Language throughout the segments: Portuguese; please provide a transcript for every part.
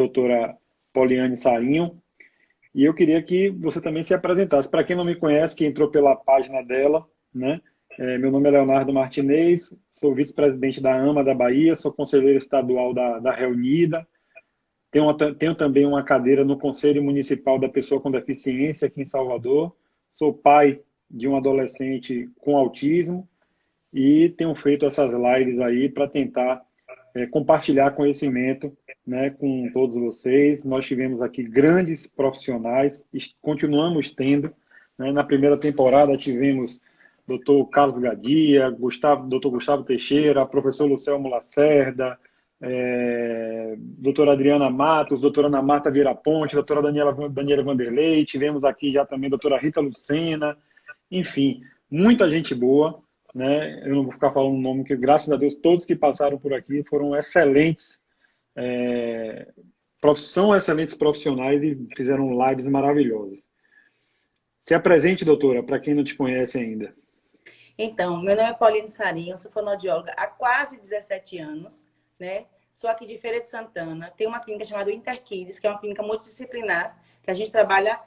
doutora Poliane Sarinho, e eu queria que você também se apresentasse. Para quem não me conhece, que entrou pela página dela, né? Meu nome é Leonardo Martinez, sou vice-presidente da AMA da Bahia, sou conselheiro estadual da Reunida, tenho também uma cadeira no Conselho Municipal da Pessoa com Deficiência aqui em Salvador, sou pai de um adolescente com autismo e tenho feito essas lives aí para tentar compartilhar conhecimento, né, com todos vocês. Nós tivemos aqui grandes profissionais, continuamos tendo, né? Na primeira temporada tivemos Dr. Carlos Gadia, Dr. Gustavo Teixeira, professor Lucelmo Lacerda, doutora Adriana Matos, doutora Ana Marta Vieira Ponte, doutora Daniela Vanderlei, tivemos aqui já também doutora Rita Lucena, enfim, muita gente boa, né? Eu não vou ficar falando o nome, que graças a Deus todos que passaram por aqui foram excelentes, são excelentes profissionais e fizeram lives maravilhosas. Se apresente, doutora, para quem não te conhece ainda. Então, meu nome é Pauline Sarinho, sou fonoaudióloga há quase 17 anos, né? Sou aqui de Feira de Santana, tenho uma clínica chamada Interkids, que é uma clínica multidisciplinar, que a gente trabalha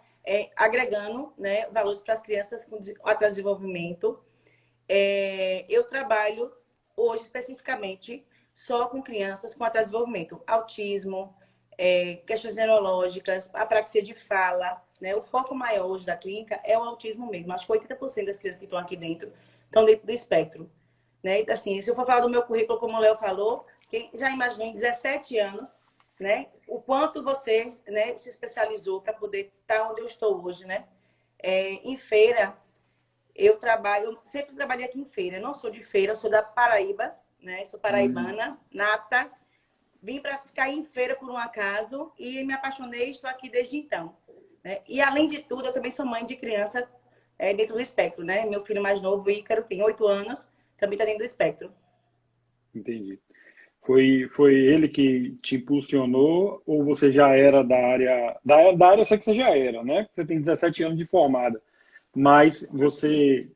agregando, né, valores para as crianças com atraso de desenvolvimento. Eu trabalho hoje especificamente só com crianças com atraso de desenvolvimento, autismo, questões neurológicas, apraxia de fala, né? O foco maior hoje da clínica é o autismo mesmo. Acho que 80% das crianças que estão aqui dentro estão dentro do espectro, né? Então, assim, se eu for falar do meu currículo, como o Léo falou, quem já imaginou em 17 anos, né? O quanto você, né, se especializou para poder estar onde eu estou hoje, né? Em Feira, eu sempre trabalhei aqui em Feira. Eu não sou de Feira, eu sou da Paraíba, né? Sou paraibana, nata. Vim para ficar em Feira por um acaso e me apaixonei e estou aqui desde então, né? E, além de tudo, eu também sou mãe de criança dentro do espectro, né? Meu filho mais novo, Ícaro, tem 8 anos, também está dentro do espectro. Entendi. Foi ele que te impulsionou ou você já era da área? Da área eu sei que você já era, né? Você tem 17 anos de formada, mas você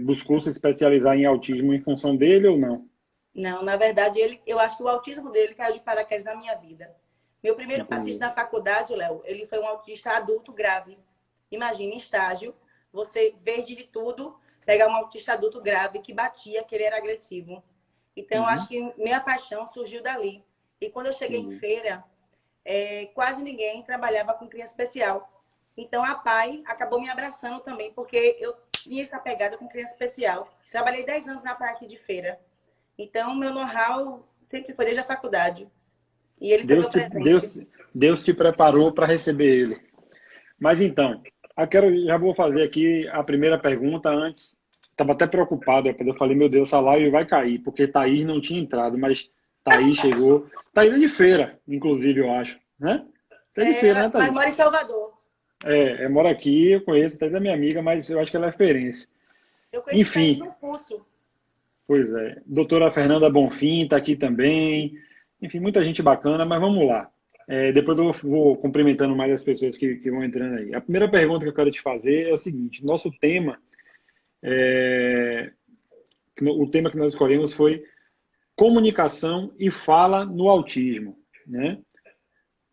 buscou se especializar em autismo em função dele ou não? Não, na verdade, eu acho que o autismo dele caiu de paraquedas na minha vida. Meu primeiro paciente Entendi. na faculdade, Léo, ele foi um autista adulto grave. Imagina, em estágio, você, verde de tudo, pegar um autista adulto grave que batia, que ele era agressivo. Então, eu acho Uhum. que minha paixão surgiu dali. E quando eu cheguei em Entendi. Feira, quase ninguém trabalhava com criança especial. Então, a PAI acabou me abraçando também, porque eu tinha essa pegada com criança especial. Trabalhei 10 anos na PAI aqui de Feira. Então, meu know-how sempre foi desde a faculdade. E ele foi Deus meu te, presente. Deus, Deus te preparou para receber ele. Mas então, já vou fazer aqui a primeira pergunta antes. Estava até preocupado, eu falei, meu Deus, essa live vai cair, porque Thaís não tinha entrado, mas Thaís chegou. Thaís é de Feira, inclusive, eu acho, né? Você é de Feira, né, Mas Thaís? mora em Salvador. Mora aqui, eu conheço, Thaís é minha amiga, mas eu acho que ela é feirense. Eu conheci Thaís Enfim, no curso. pois é. Doutora Fernanda Bonfim está aqui também. Enfim, muita gente bacana, mas vamos lá. Depois eu vou cumprimentando mais as pessoas que vão entrando aí. A primeira pergunta que eu quero te fazer é o seguinte: nosso tema, é, o tema que nós escolhemos foi comunicação e fala no autismo, né?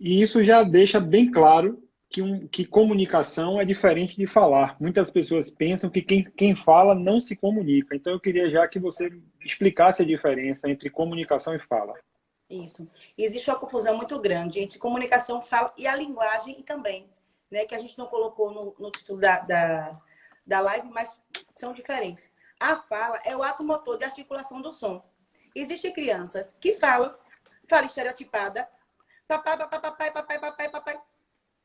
E isso já deixa bem claro que comunicação é diferente de falar. Muitas pessoas pensam que quem fala não se comunica. Então eu queria já que você explicasse a diferença entre comunicação e fala. Isso. Existe uma confusão muito grande entre comunicação, fala e a linguagem e também, né? Que a gente não colocou no título da live, mas são diferentes. A fala é o ato motor de articulação do som. Existem crianças que falam, fala estereotipada, papai, papai, papai, papai, papai, papai.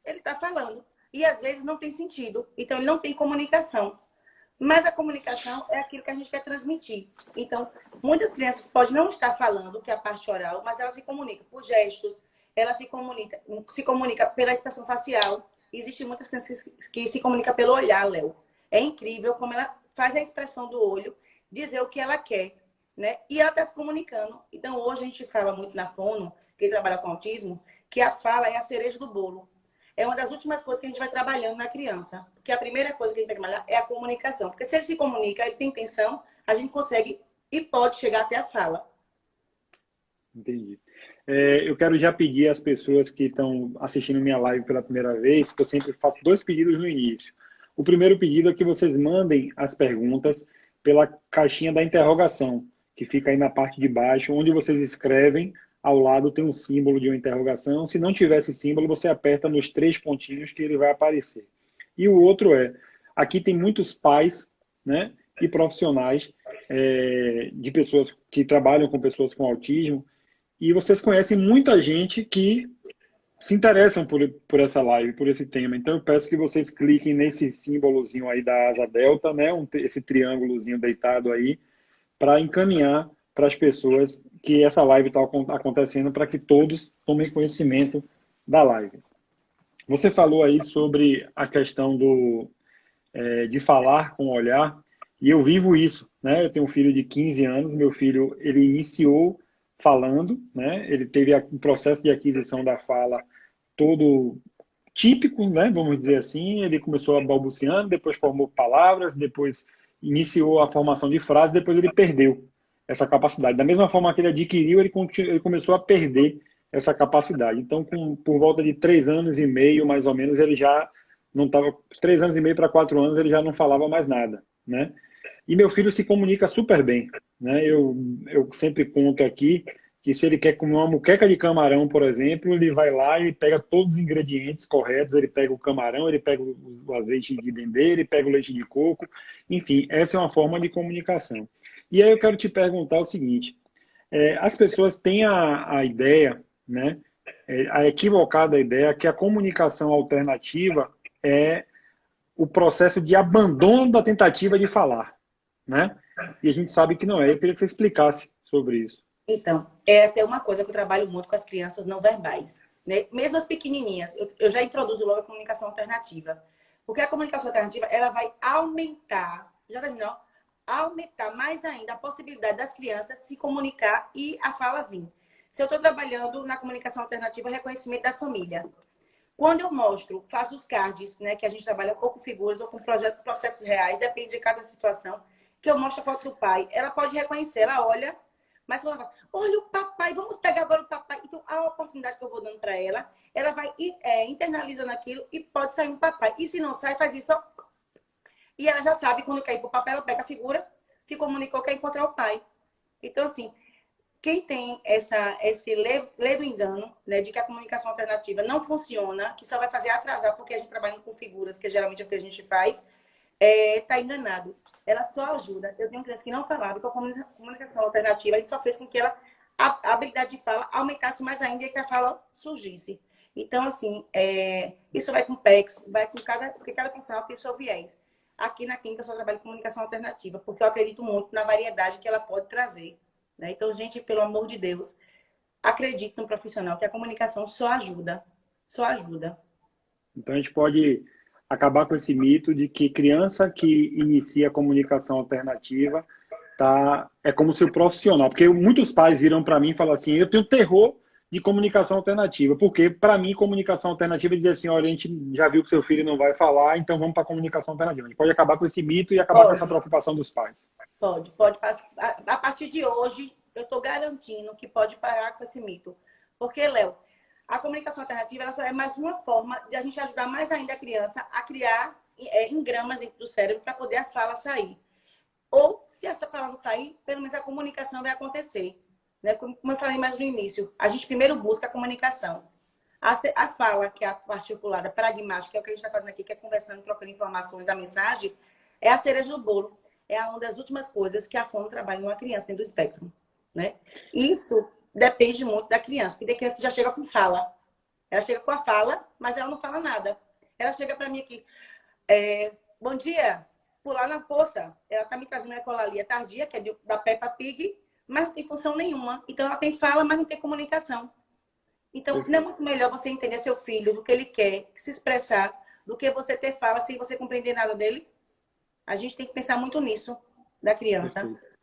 Ele está falando. E às vezes não tem sentido. Então ele não tem comunicação. Mas a comunicação é aquilo que a gente quer transmitir. Então, muitas crianças podem não estar falando, que é a parte oral, mas ela se comunica por gestos, ela se comunica pela expressão facial. Existem muitas crianças que se comunicam pelo olhar, Léo. É incrível como ela faz a expressão do olho, dizer o que ela quer, né? E ela está se comunicando. Então, hoje a gente fala muito na Fono, quem trabalha com autismo, que a fala é a cereja do bolo. É uma das últimas coisas que a gente vai trabalhando na criança. Porque a primeira coisa que a gente vai trabalhar é a comunicação. Porque se ele se comunica, ele tem intenção, a gente consegue e pode chegar até a fala. Entendi. Eu quero já pedir às pessoas que estão assistindo minha live pela primeira vez, que eu sempre faço 2 pedidos no início. O primeiro pedido é que vocês mandem as perguntas pela caixinha da interrogação, que fica aí na parte de baixo, onde vocês escrevem, ao lado tem um símbolo de uma interrogação. Se não tiver esse símbolo, você aperta nos 3 pontinhos que ele vai aparecer. E o outro aqui tem muitos pais, né, e profissionais de pessoas que trabalham com pessoas com autismo, e vocês conhecem muita gente que se interessam por essa live, por esse tema. Então eu peço que vocês cliquem nesse símbolozinho aí da asa delta, né, esse triângulozinho deitado aí, para encaminhar para as pessoas que essa live está acontecendo, para que todos tomem conhecimento da live. Você falou aí sobre a questão de falar com o olhar, e eu vivo isso, né? Eu tenho um filho de 15 anos, meu filho, ele iniciou falando, né? Ele teve um processo de aquisição da fala todo típico, né? Vamos dizer assim. Ele começou balbuciando, depois formou palavras, depois iniciou a formação de frases, depois ele perdeu essa capacidade. Da mesma forma que ele adquiriu, ele começou a perder essa capacidade. Então, por volta de 3 anos e meio, mais ou menos, ele já não estava... 3 anos e meio para 4 anos, ele já não falava mais nada, né? E meu filho se comunica super bem, né? Eu sempre conto aqui que se ele quer comer uma moqueca de camarão, por exemplo, ele vai lá e pega todos os ingredientes corretos, ele pega o camarão, ele pega o azeite de dendê, ele pega o leite de coco, enfim, essa é uma forma de comunicação. E aí eu quero te perguntar o seguinte, as pessoas têm a ideia, né, a equivocada ideia que a comunicação alternativa é o processo de abandono da tentativa de falar, né? E a gente sabe que não é. Eu queria que você explicasse sobre isso. Então, é até uma coisa que eu trabalho muito com as crianças não verbais, né? Mesmo as pequenininhas, eu já introduzo logo a comunicação alternativa. Porque a comunicação alternativa, ela vai aumentar, já está dizendo, ó, aumentar mais ainda a possibilidade das crianças se comunicar e a fala vir. Se eu estou trabalhando na comunicação alternativa, reconhecimento da família. Quando eu mostro, faço os cards, né, que a gente trabalha ou com figuras ou com processos reais, depende de cada situação, que eu mostro a foto do pai, ela pode reconhecer, ela olha, mas quando ela fala, olha o papai, vamos pegar agora o papai. Então, a oportunidade que eu vou dando para ela vai internalizando aquilo e pode sair um papai. E se não sai, faz isso, ó. E ela já sabe, quando quer ir para o papel, ela pega a figura, se comunicou, quer encontrar o pai. Então, assim, quem tem esse lê do engano, né, de que a comunicação alternativa não funciona, que só vai fazer atrasar, porque a gente trabalha com figuras, que geralmente é o que a gente faz, está enganado. Ela só ajuda. Eu tenho crianças que não falavam, com a comunicação alternativa, isso só fez com que a habilidade de fala aumentasse mais ainda e que a fala surgisse. Então, assim, isso vai com o PEX, vai com porque cada profissional tem seu viés. Aqui na clínica eu só trabalho com comunicação alternativa, porque eu acredito muito na variedade que ela pode trazer. Né? Então, gente, pelo amor de Deus, acredite no profissional, que a comunicação só ajuda. Só ajuda. Então, a gente pode acabar com esse mito de que criança que inicia a comunicação alternativa é como se o profissional... Porque muitos pais viram para mim e falam assim, eu tenho terror de comunicação alternativa, porque para mim comunicação alternativa é dizer assim, olha, a gente já viu que seu filho não vai falar, então vamos para a comunicação alternativa. A gente pode acabar com esse mito e acabar com essa preocupação dos pais. Pode. A partir de hoje, eu estou garantindo que pode parar com esse mito. Porque, Léo, a comunicação alternativa ela só é mais uma forma de a gente ajudar mais ainda a criança a criar engramas dentro do cérebro para poder a fala sair. Ou, se essa fala não sair, pelo menos a comunicação vai acontecer. Né? Como eu falei mais no início, a gente primeiro busca a comunicação. A fala, que é a articulada, pragmática, que é o que a gente está fazendo aqui, que é conversando, trocando informações da mensagem, é a cereja do bolo. É uma das últimas coisas que a fono trabalha numa criança dentro do espectro. Né? Isso depende muito da criança, porque a criança já chega com fala. Ela chega com a fala, mas ela não fala nada. Ela chega para mim aqui, bom dia, pular na poça. Ela está me trazendo uma ecolalia tardia, que é da Peppa Pig, mas não tem função nenhuma. Então, ela tem fala, mas não tem comunicação. Então, não é muito melhor você entender seu filho, do que ele quer, se expressar, do que você ter fala sem você compreender nada dele? A gente tem que pensar muito nisso, da criança. Perfeito.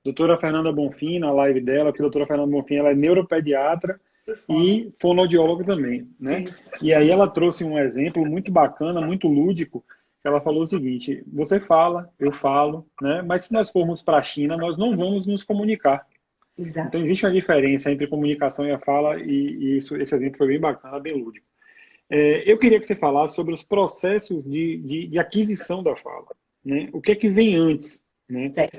Doutora Fernanda Bonfim, na live dela, que a doutora Fernanda Bonfim ela é neuropediatra e fonoaudióloga também, né? Isso. E aí ela trouxe um exemplo muito bacana, muito lúdico, que ela falou o seguinte, você fala, eu falo, né? Mas se nós formos para a China, nós não vamos nos comunicar. Então, Exato. existe uma diferença entre comunicação e a fala, e isso, esse exemplo foi bem bacana, bem lúdico. Eu queria que você falasse sobre os processos de aquisição da fala, né? O que é que vem antes, né, Certo.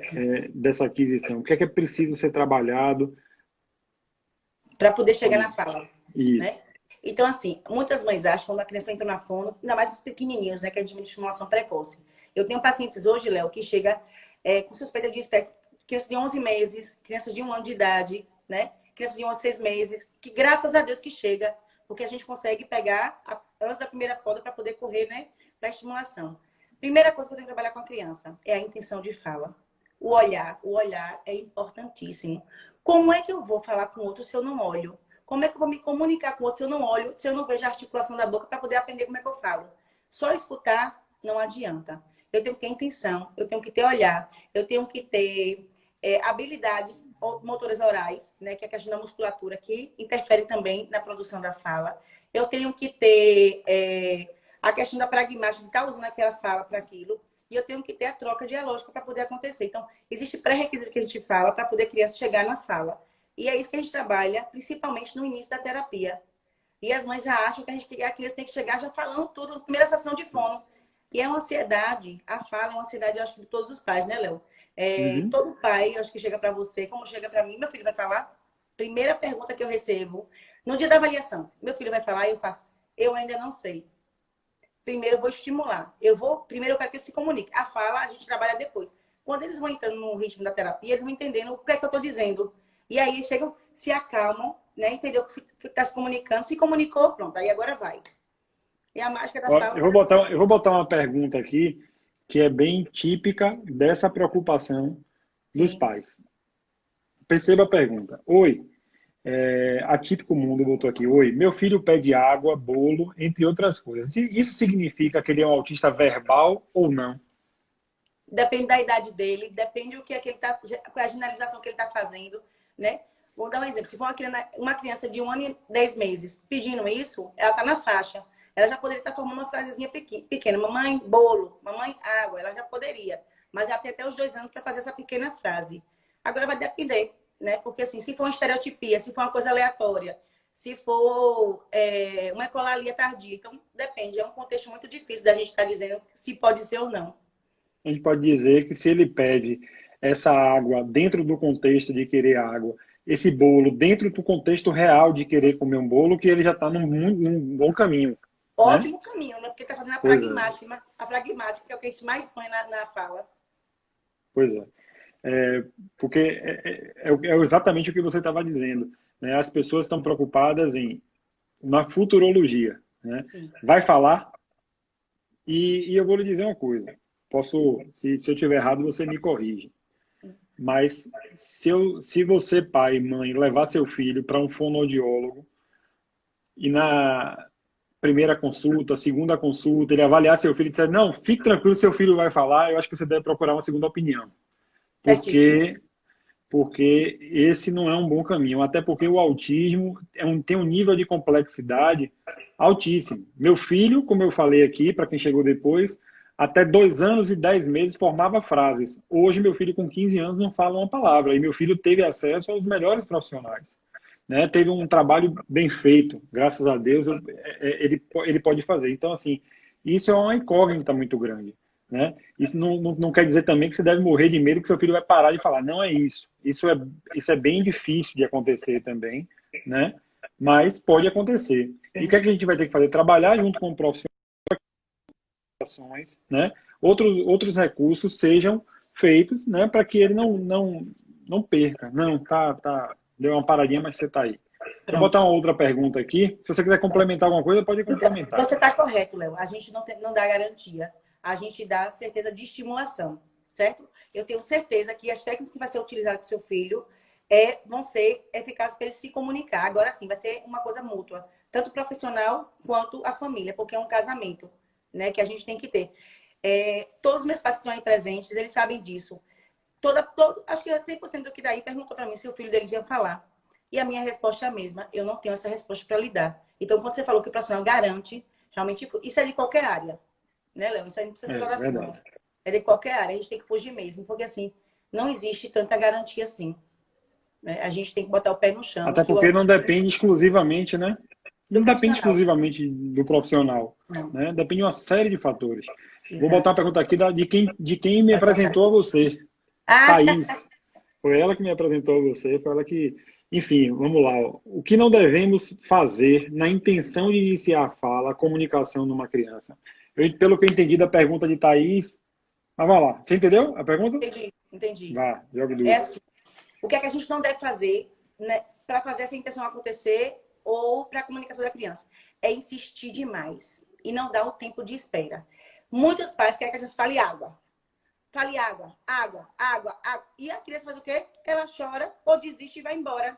dessa aquisição? O que é preciso ser trabalhado? Para poder chegar Pode... na fala, Isso. né? Então, assim, muitas mães acham que quando a criança entra na fono, ainda mais os pequenininhos, né, que a gente chama de estimulação precoce. Eu tenho pacientes hoje, Léo, que chega com suspeita de espectro, crianças de 11 meses, crianças de 1 ano de idade, né? Crianças de 11, 6 meses, que graças a Deus que chega, porque a gente consegue pegar antes da primeira poda para poder correr, né, para estimulação. Primeira coisa que eu tenho que trabalhar com a criança é a intenção de fala. O olhar é importantíssimo. Como é que eu vou falar com o outro se eu não olho? Como é que eu vou me comunicar com o outro se eu não olho, se eu não vejo a articulação da boca para poder aprender como é que eu falo? Só escutar não adianta. Eu tenho que ter intenção, eu tenho que ter olhar, eu tenho que ter habilidades motoras orais, né, que é a questão da musculatura, que interfere também na produção da fala. Eu tenho que ter a questão da pragmática, de estar usando aquela fala para aquilo. E eu tenho que ter a troca dialógica para poder acontecer. Então, existe pré-requisitos que a gente fala para poder a criança chegar na fala. E é isso que a gente trabalha, principalmente no início da terapia. E as mães já acham que a criança tem que chegar já falando tudo na primeira sessão de fono. E é uma ansiedade, a fala é uma ansiedade, eu acho, de todos os pais, né, Léo? Uhum. Todo pai, eu acho que chega para você, como chega para mim, meu filho vai falar. Primeira pergunta que eu recebo, no dia da avaliação, meu filho vai falar, eu faço, eu ainda não sei. Primeiro eu vou estimular. Primeiro eu quero que eles se comuniquem. A fala a gente trabalha depois. Quando eles vão entrando no ritmo da terapia, eles vão entendendo o que é que eu estou dizendo. E aí eles chegam, se acalmam, né? Entendeu que está se comunicando, se comunicou, pronto, aí agora vai. E a mágica da Ó, fala. eu vou botar uma pergunta aqui que é bem típica dessa preocupação dos Sim. pais. Perceba a pergunta. Oi, Atípico Mundo botou aqui. Oi, meu filho pede água, bolo, entre outras coisas. Isso significa que ele é um autista verbal ou não? Depende da idade dele, depende do que é que ele tá, qual é a generalização que ele está fazendo, né? Vou dar um exemplo. Se for uma criança de 1 ano e 10 meses pedindo isso, ela está na faixa. Ela já poderia estar formando uma frasezinha pequena. Mamãe, bolo. Mamãe, água. Ela já poderia. Mas ela tem até os 2 anos para fazer essa pequena frase. Agora vai depender, né? Porque assim, se for uma estereotipia, se for uma coisa aleatória, se for uma ecolalia tardia, então depende. É um contexto muito difícil da gente estar dizendo se pode ser ou não. A gente pode dizer que se ele pede essa água dentro do contexto de querer água, esse bolo dentro do contexto real de querer comer um bolo, que ele já está num bom caminho, né? Ótimo caminho, né? Porque está fazendo Pois é, a pragmática, que é o que a gente mais sonha na fala. pois é. Porque é exatamente o que você estava dizendo, né? As pessoas estão preocupadas na futurologia, né? Sim. Vai falar e eu vou lhe dizer uma coisa. Se eu tiver errado, você me corrige. Mas se você, pai e mãe, levar seu filho para um fonoaudiólogo e na primeira consulta, segunda consulta, ele avaliar seu filho e disser, não, fique tranquilo, seu filho vai falar, eu acho que você deve procurar uma segunda opinião. Certíssimo. Porque porque esse não é um bom caminho, até porque o autismo tem um nível de complexidade altíssimo. Meu filho, como eu falei aqui, para quem chegou depois, até 2 anos e 10 meses formava frases. Hoje, meu filho com 15 anos não fala uma palavra, e meu filho teve acesso aos melhores profissionais. Né? Teve um trabalho bem feito, graças a Deus, ele pode fazer. Então, assim, isso é uma incógnita muito grande. Né? Isso não quer dizer também que você deve morrer de medo que seu filho vai parar de falar. Não é isso. Isso é bem difícil de acontecer também, né? Mas pode acontecer. E o que, é que a gente vai ter que fazer? Trabalhar junto com profissionais, né? Outros recursos sejam feitos, né? Para que ele não perca. Não, deu uma paradinha, mas você está aí. Deixa eu botar Pronto. uma outra pergunta aqui. Se você quiser complementar alguma coisa, pode complementar. Você está correto, Léo. A gente não dá garantia. A gente dá certeza de estimulação, certo? Eu tenho certeza que as técnicas que vai ser utilizadas com seu filho vão ser eficazes para ele se comunicar. Agora sim, vai ser uma coisa mútua, tanto profissional quanto a família, porque é um casamento, né, que a gente tem que ter. Todos os meus pais que estão aí presentes, eles sabem disso. Acho que 100% do que daí perguntou para mim se o filho deles ia falar. E a minha resposta é a mesma. Eu não tenho essa resposta para lhe dar. Então, quando você falou que o profissional garante, realmente, isso é de qualquer área. Né, Léo? Isso aí não precisa ser É da verdade. fono. É de qualquer área. A gente tem que fugir mesmo. Porque, assim, não existe tanta garantia assim. né? A gente tem que botar o pé no chão. Até Que o porque não autismo é depende exclusivamente, né? do Não depende profissional. exclusivamente do profissional, Não, né? Depende de uma série de fatores. Vou botar exato. uma pergunta aqui de quem me Pode botar. apresentou a você. Ah, Thaís. Foi ela que me apresentou a você, foi ela que. Enfim, vamos lá. Ó. O que não devemos fazer na intenção de iniciar a fala, a comunicação numa criança? Pelo que eu entendi da pergunta de Thaís. Mas vai lá. Você entendeu a pergunta? entendi, entendi. Vá, jogue É duro. assim, o que é que a gente não deve fazer, né, para fazer essa intenção acontecer ou para a comunicação da criança? É insistir demais e não dar o tempo de espera. Muitos pais querem que a gente fale água. Fale água, água, água, água. E a criança faz o quê? Ela chora ou desiste e vai embora.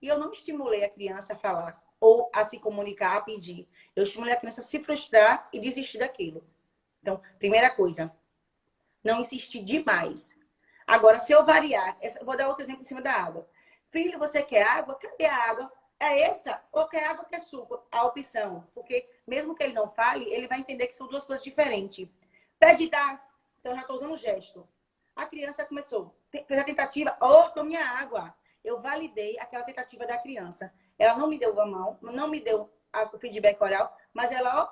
E eu não estimulei a criança a falar ou a se comunicar, a pedir. Eu estimulei a criança a se frustrar e desistir daquilo. Então, primeira coisa, não insistir demais. Agora, se eu variar, vou dar outro exemplo em cima da água. Filho, você quer água? Cadê a água? É essa? Ou quer água ou quer suco? A opção. Porque mesmo que ele não fale, ele vai entender que são duas coisas diferentes. Pede dar. Então, eu já estou usando o gesto. A criança começou, fez a tentativa. Oh, tome a água. Eu validei aquela tentativa da criança. Ela não me deu a mão, não me deu o feedback oral, mas ela, ó,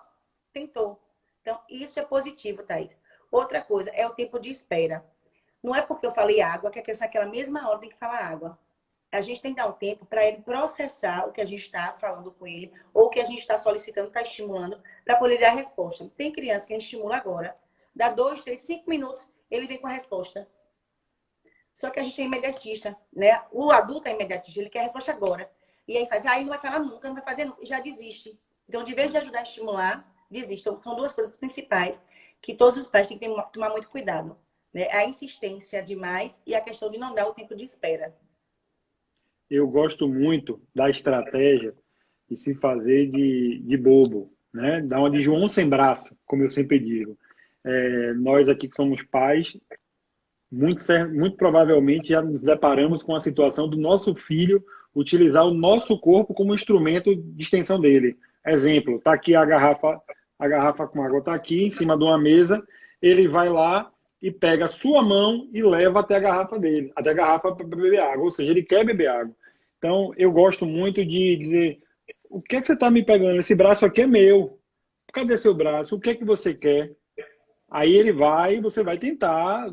tentou. Então, isso é positivo, Thaís. Outra coisa é o tempo de espera. Não é porque eu falei água que a criança naquela mesma hora tem que falar água. A gente tem que dar um tempo para ele processar o que a gente está falando com ele, ou o que a gente está solicitando, está estimulando, para poder dar a resposta. Tem criança que a gente estimula agora, dá 2, 3, 5 minutos, ele vem com a resposta. Só que a gente é imediatista, né? O adulto é imediatista, ele quer a resposta agora. E aí faz, ele não vai falar nunca, não vai fazer nunca, e já desiste. Então, de vez de ajudar a estimular, desiste. Então, são duas coisas principais que todos os pais têm que tomar muito cuidado, né? A insistência demais e a questão de não dar o tempo de espera. Eu gosto muito da estratégia de se fazer de bobo, né? Dar uma de João sem braço, como eu sempre digo. Nós aqui que somos pais, muito provavelmente já nos deparamos com a situação do nosso filho utilizar o nosso corpo como instrumento de extensão dele. Exemplo, está aqui a garrafa com água está aqui em cima de uma mesa, ele vai lá e pega a sua mão e leva até a garrafa dele, até a garrafa para beber água, ou seja, ele quer beber água. Então, eu gosto muito de dizer, o que é que você está me pegando? Esse braço aqui é meu. Cadê seu braço? O que é que você quer? Aí ele vai, você vai tentar,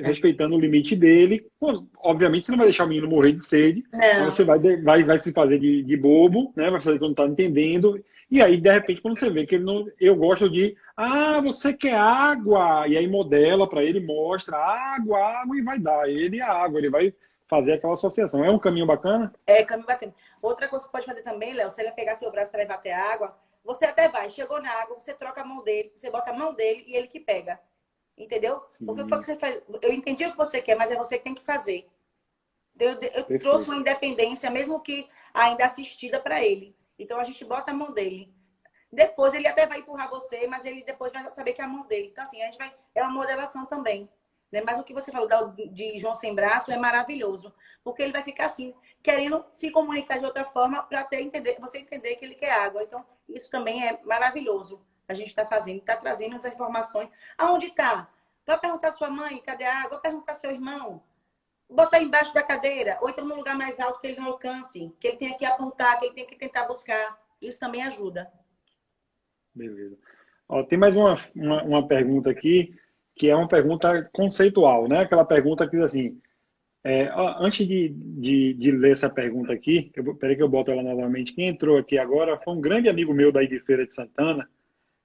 respeitando o limite dele. Pô, obviamente, você não vai deixar o menino morrer de sede, mas Não, você vai se fazer de bobo, né? Vai fazer que não está entendendo. E aí, de repente, quando você vê que ele não. Eu gosto de. Ah, você quer água? E aí modela para ele, mostra água, água, e vai dar ele a água. Ele vai fazer aquela associação. É um caminho bacana? é caminho bacana. Outra coisa que você pode fazer também, Léo, se ele pegar seu braço para levar até a água, você até vai, chegou na água, você troca a mão dele, você bota a mão dele e ele que pega. Entendeu? Porque o que Sim, você faz? Eu entendi o que você quer, mas é você que tem que fazer. Então, eu trouxe perfeito. uma independência, mesmo que ainda assistida para ele. Então a gente bota a mão dele. Depois ele até vai empurrar você, mas ele depois vai saber que é a mão dele. Então, assim, a gente vai. É uma modelação também. Né? Mas o que você falou de João sem braço é maravilhoso. Porque ele vai ficar assim, querendo se comunicar de outra forma para você entender que ele quer água. Então, isso também é maravilhoso. A gente está fazendo, está trazendo as informações. Aonde está? Vai perguntar à sua mãe, cadê a água? Vai perguntar ao seu irmão. Botar embaixo da cadeira, ou então num lugar mais alto que ele não alcance, que ele tenha que apontar, que ele tenha que tentar buscar. Isso também ajuda. Beleza. Ó, tem mais uma pergunta aqui, que é uma pergunta conceitual, né? Aquela pergunta que diz assim, antes de ler essa pergunta aqui, peraí que eu boto ela novamente. Quem entrou aqui agora foi um grande amigo meu daí de Feira de Santana,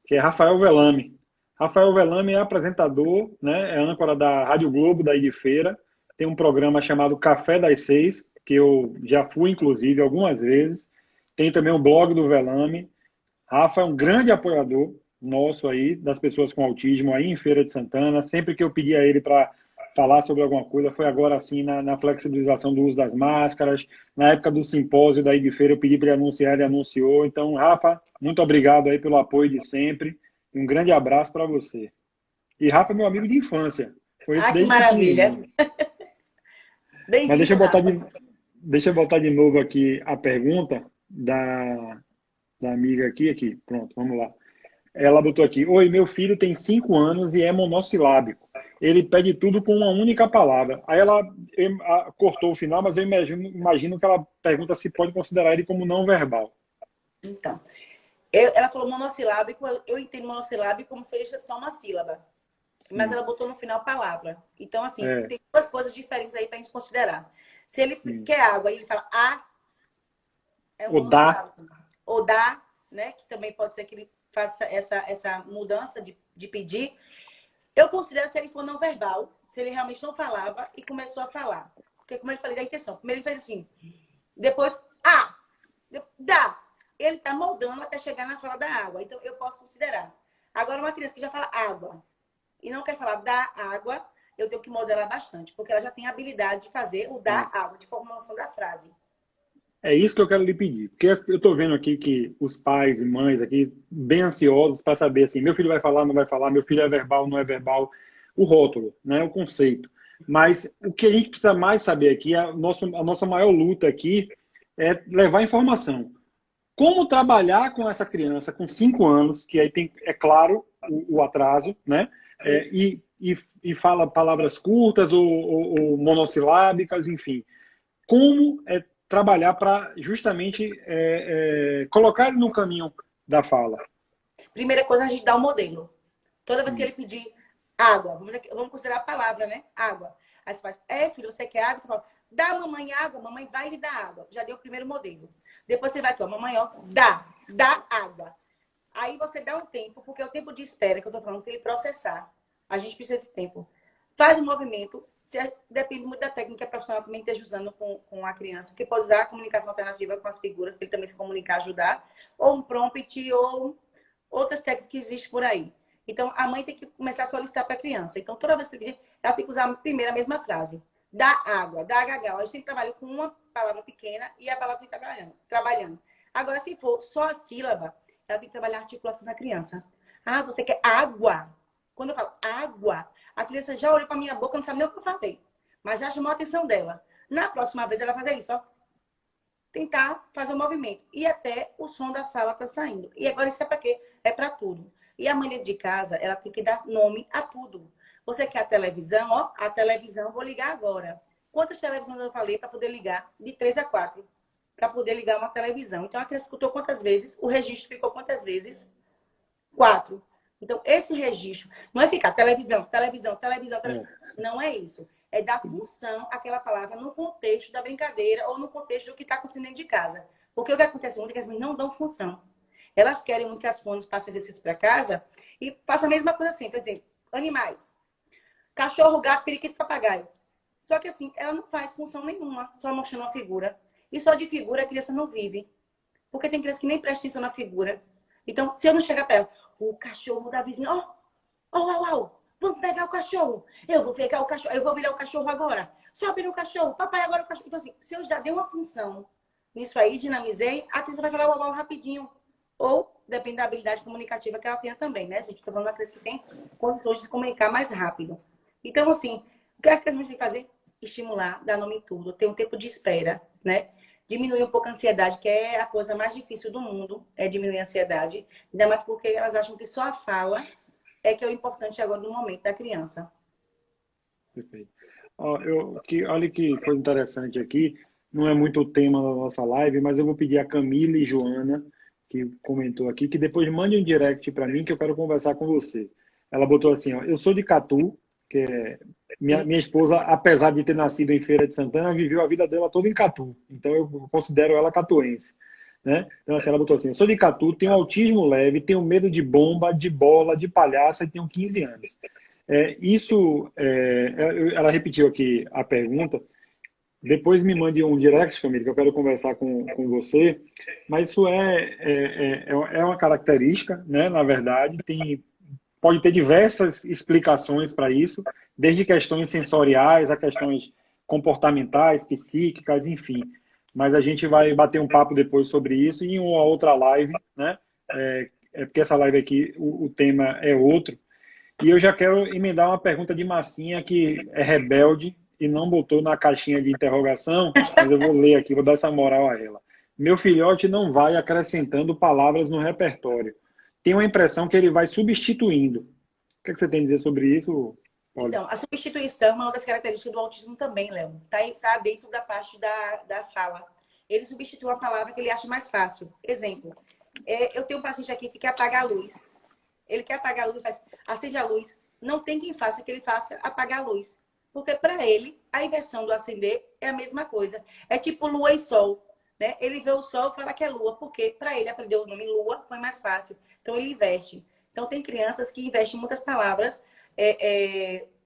que é Rafael Velame. Rafael Velame é apresentador, né? É âncora da Rádio Globo daí de Feira. Tem um programa chamado Café das Seis, que eu já fui, inclusive, algumas vezes. Tem também o blog do Velame. Rafa é um grande apoiador nosso aí, das pessoas com autismo aí em Feira de Santana. Sempre que eu pedi a ele para falar sobre alguma coisa, foi agora assim na flexibilização do uso das máscaras. Na época do simpósio daí de feira, eu pedi para ele anunciar, ele anunciou. Então, Rafa, muito obrigado aí pelo apoio de sempre. Um grande abraço para você. E Rafa é meu amigo de infância. Conheço Ah, que desde maravilha. pequenininho. Mas Bem-vindo, Rafa. deixa eu botar de novo aqui a pergunta da amiga aqui. Pronto, vamos lá. Ela botou aqui: Oi, meu filho tem 5 anos e é monossilábico. ele pede tudo com uma única palavra. Aí ela cortou o final, mas eu imagino que ela pergunta se pode considerar ele como não verbal. Então, ela falou monossilábico, eu entendo monossilábico como se seja só uma sílaba. Mas ela botou no final palavra. Então, assim, tem duas coisas diferentes aí para a gente considerar. Se ele quer água e ele fala a, é um monossilábico. Ou dá, né? Que também pode ser que ele faça essa mudança de pedir. Eu considero se ele for não verbal, se ele realmente não falava e começou a falar. Porque, como eu falei da intenção, primeiro ele fez assim, depois dá. Ele está moldando até chegar na fala da água. Então, eu posso considerar. Agora, uma criança que já fala água e não quer falar da água, eu tenho que modelar bastante, porque ela já tem a habilidade de fazer o da água, de formulação da frase. É isso que eu quero lhe pedir. Porque eu estou vendo aqui que os pais e mães aqui, bem ansiosos para saber assim, meu filho vai falar, não vai falar, meu filho é verbal, não é verbal, o rótulo, né, o conceito. Mas o que a gente precisa mais saber aqui, a nossa maior luta aqui é levar informação. Como trabalhar com essa criança com 5 anos, que aí tem, é claro, o atraso, né? E fala palavras curtas ou monossilábicas, enfim. Como trabalhar para justamente colocar ele no caminho da fala? Primeira coisa, a gente dá o modelo. Toda vez que ele pedir água, vamos considerar a palavra, né? Água. Aí você faz, filho, você quer água? Fala, dá a mamãe água, mamãe vai lhe dar água. Já deu o primeiro modelo. Depois você vai aqui, ó, mamãe, ó, dá água. Aí você dá um tempo, porque é o tempo de espera que eu tô falando, para ele processar. A gente precisa desse tempo. Faz um movimento, depende muito da técnica profissional que também esteja usando com a criança, que pode usar a comunicação alternativa com as figuras, para ele também se comunicar, ajudar, ou um prompt, ou outras técnicas que existem por aí. Então, a mãe tem que começar a solicitar para a criança. Então, toda vez que ele pedir, ela tem que usar primeiro a mesma frase. Dá água, dá HH. A gente tem que trabalhar com uma palavra pequena e a palavra que está trabalhando. Agora, se for só a sílaba, ela tem que trabalhar a articulação da criança. Ah, você quer água? Quando eu falo água, a criança já olhou para minha boca, não sabe nem o que eu falei. Mas já chamou a atenção dela. Na próxima vez, ela vai fazer isso, ó. Tentar fazer o movimento. E até o som da fala tá saindo. E agora isso é para quê? É para tudo. E a mãe dentro de casa, ela tem que dar nome a tudo. Você quer a televisão? Ó, a televisão, vou ligar agora. Quantas televisões eu falei para poder ligar? De 3 a 4. Para poder ligar uma televisão. Então, a criança escutou quantas vezes? O registro ficou quantas vezes? 4. Então, esse registro não é ficar televisão. Não é isso. É dar função àquela palavra no contexto da brincadeira ou no contexto do que está acontecendo dentro de casa. Porque o que acontece muito é que as mães não dão função. Elas querem muito que as fones passem exercício para casa e façam a mesma coisa assim. Por exemplo, animais. Cachorro, gato, periquito, papagaio. Só que assim, ela não faz função nenhuma, só mostrando uma figura. E só de figura a criança não vive. Porque tem criança que nem presta atenção na figura. Então, se eu não chegar para ela, o cachorro da vizinha, ó, vamos pegar o cachorro. Eu vou pegar o cachorro, eu vou virar o cachorro agora. Sobe no cachorro, papai agora o cachorro. Então, assim, se eu já dei uma função nisso aí, dinamizei, a criança vai falar uau rapidinho. Ou, depende da habilidade comunicativa que ela tenha também, né, gente? Estou falando da criança que tem condições de se comunicar mais rápido. Então, assim, o que a criança tem que fazer? Estimular, dar nome em tudo, ter um tempo de espera, né? Diminuir um pouco a ansiedade, que é a coisa mais difícil do mundo, é diminuir a ansiedade. Ainda mais porque elas acham que só a fala é que é o importante agora no momento da criança. Perfeito. Olha que coisa interessante aqui, não é muito o tema da nossa live, mas eu vou pedir a Camila e Joana, que comentou aqui, que depois mande um direct para mim que eu quero conversar com você. Ela botou assim, ó, eu sou de Catu, que é minha esposa, apesar de ter nascido em Feira de Santana, viveu a vida dela toda em Catu. Então eu considero ela catuense. Né? Então assim, ela botou assim, eu sou de Catu, tenho autismo leve, tenho medo de bomba, de bola, de palhaça e tenho 15 anos. Ela repetiu aqui a pergunta. Depois me mande um direct, Camila, que eu quero conversar com você. Mas isso é uma característica, né? Na verdade, pode ter diversas explicações para isso, desde questões sensoriais a questões comportamentais, psíquicas, enfim. Mas a gente vai bater um papo depois sobre isso em uma outra live, né? Porque essa live aqui, o tema é outro. E eu já quero emendar uma pergunta de Massinha, que é rebelde e não botou na caixinha de interrogação, mas eu vou ler aqui, vou dar essa moral a ela. Meu filhote não vai acrescentando palavras no repertório. Tenho a impressão que ele vai substituindo. O que você tem a dizer sobre isso? Pode. Então, a substituição é uma das características do autismo também, Léo. Tá dentro da parte da fala. Ele substitui uma palavra que ele acha mais fácil. Exemplo, eu tenho um paciente aqui que quer apagar a luz. Ele quer apagar a luz e faz, acende a luz. Não tem quem faça que ele faça apagar a luz. Porque para ele, a inversão do acender é a mesma coisa. É tipo lua e sol. Né? Ele vê o sol e fala que é lua, porque para ele aprender o nome lua foi mais fácil. Então ele investe. Então tem crianças que investem muitas palavras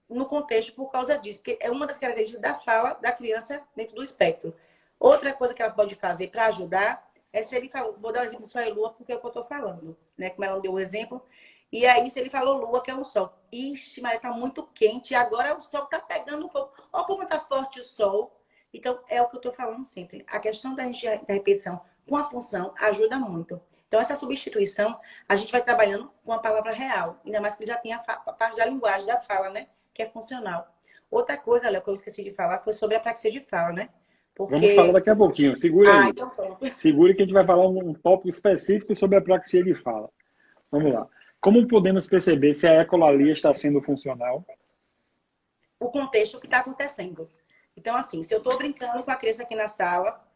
no contexto por causa disso, porque é uma das características da fala da criança dentro do espectro. Outra coisa que ela pode fazer para ajudar é se ele falou, vou dar um exemplo de sol e lua, porque é o que eu estou falando, né? Como ela deu o exemplo. E aí, se ele falou lua, que é um sol. Ixi, mas tá muito quente, agora o sol tá pegando fogo. Olha como tá forte o sol. Então, é o que eu estou falando sempre. A questão da repetição com a função ajuda muito. Então, essa substituição, a gente vai trabalhando com a palavra real. Ainda mais que ele já tem a parte da linguagem da fala, né? Que é funcional. Outra coisa, Léo, que eu esqueci de falar, foi sobre a praxia de fala, né? Vamos falar Porque... daqui a pouquinho. Segure Ah, aí. então pronto. Segure que a gente vai falar um tópico específico sobre a praxia de fala. Vamos lá. Como podemos perceber se a ecolalia está sendo funcional? O contexto que está acontecendo. Então, assim, se eu estou brincando com a criança aqui na sala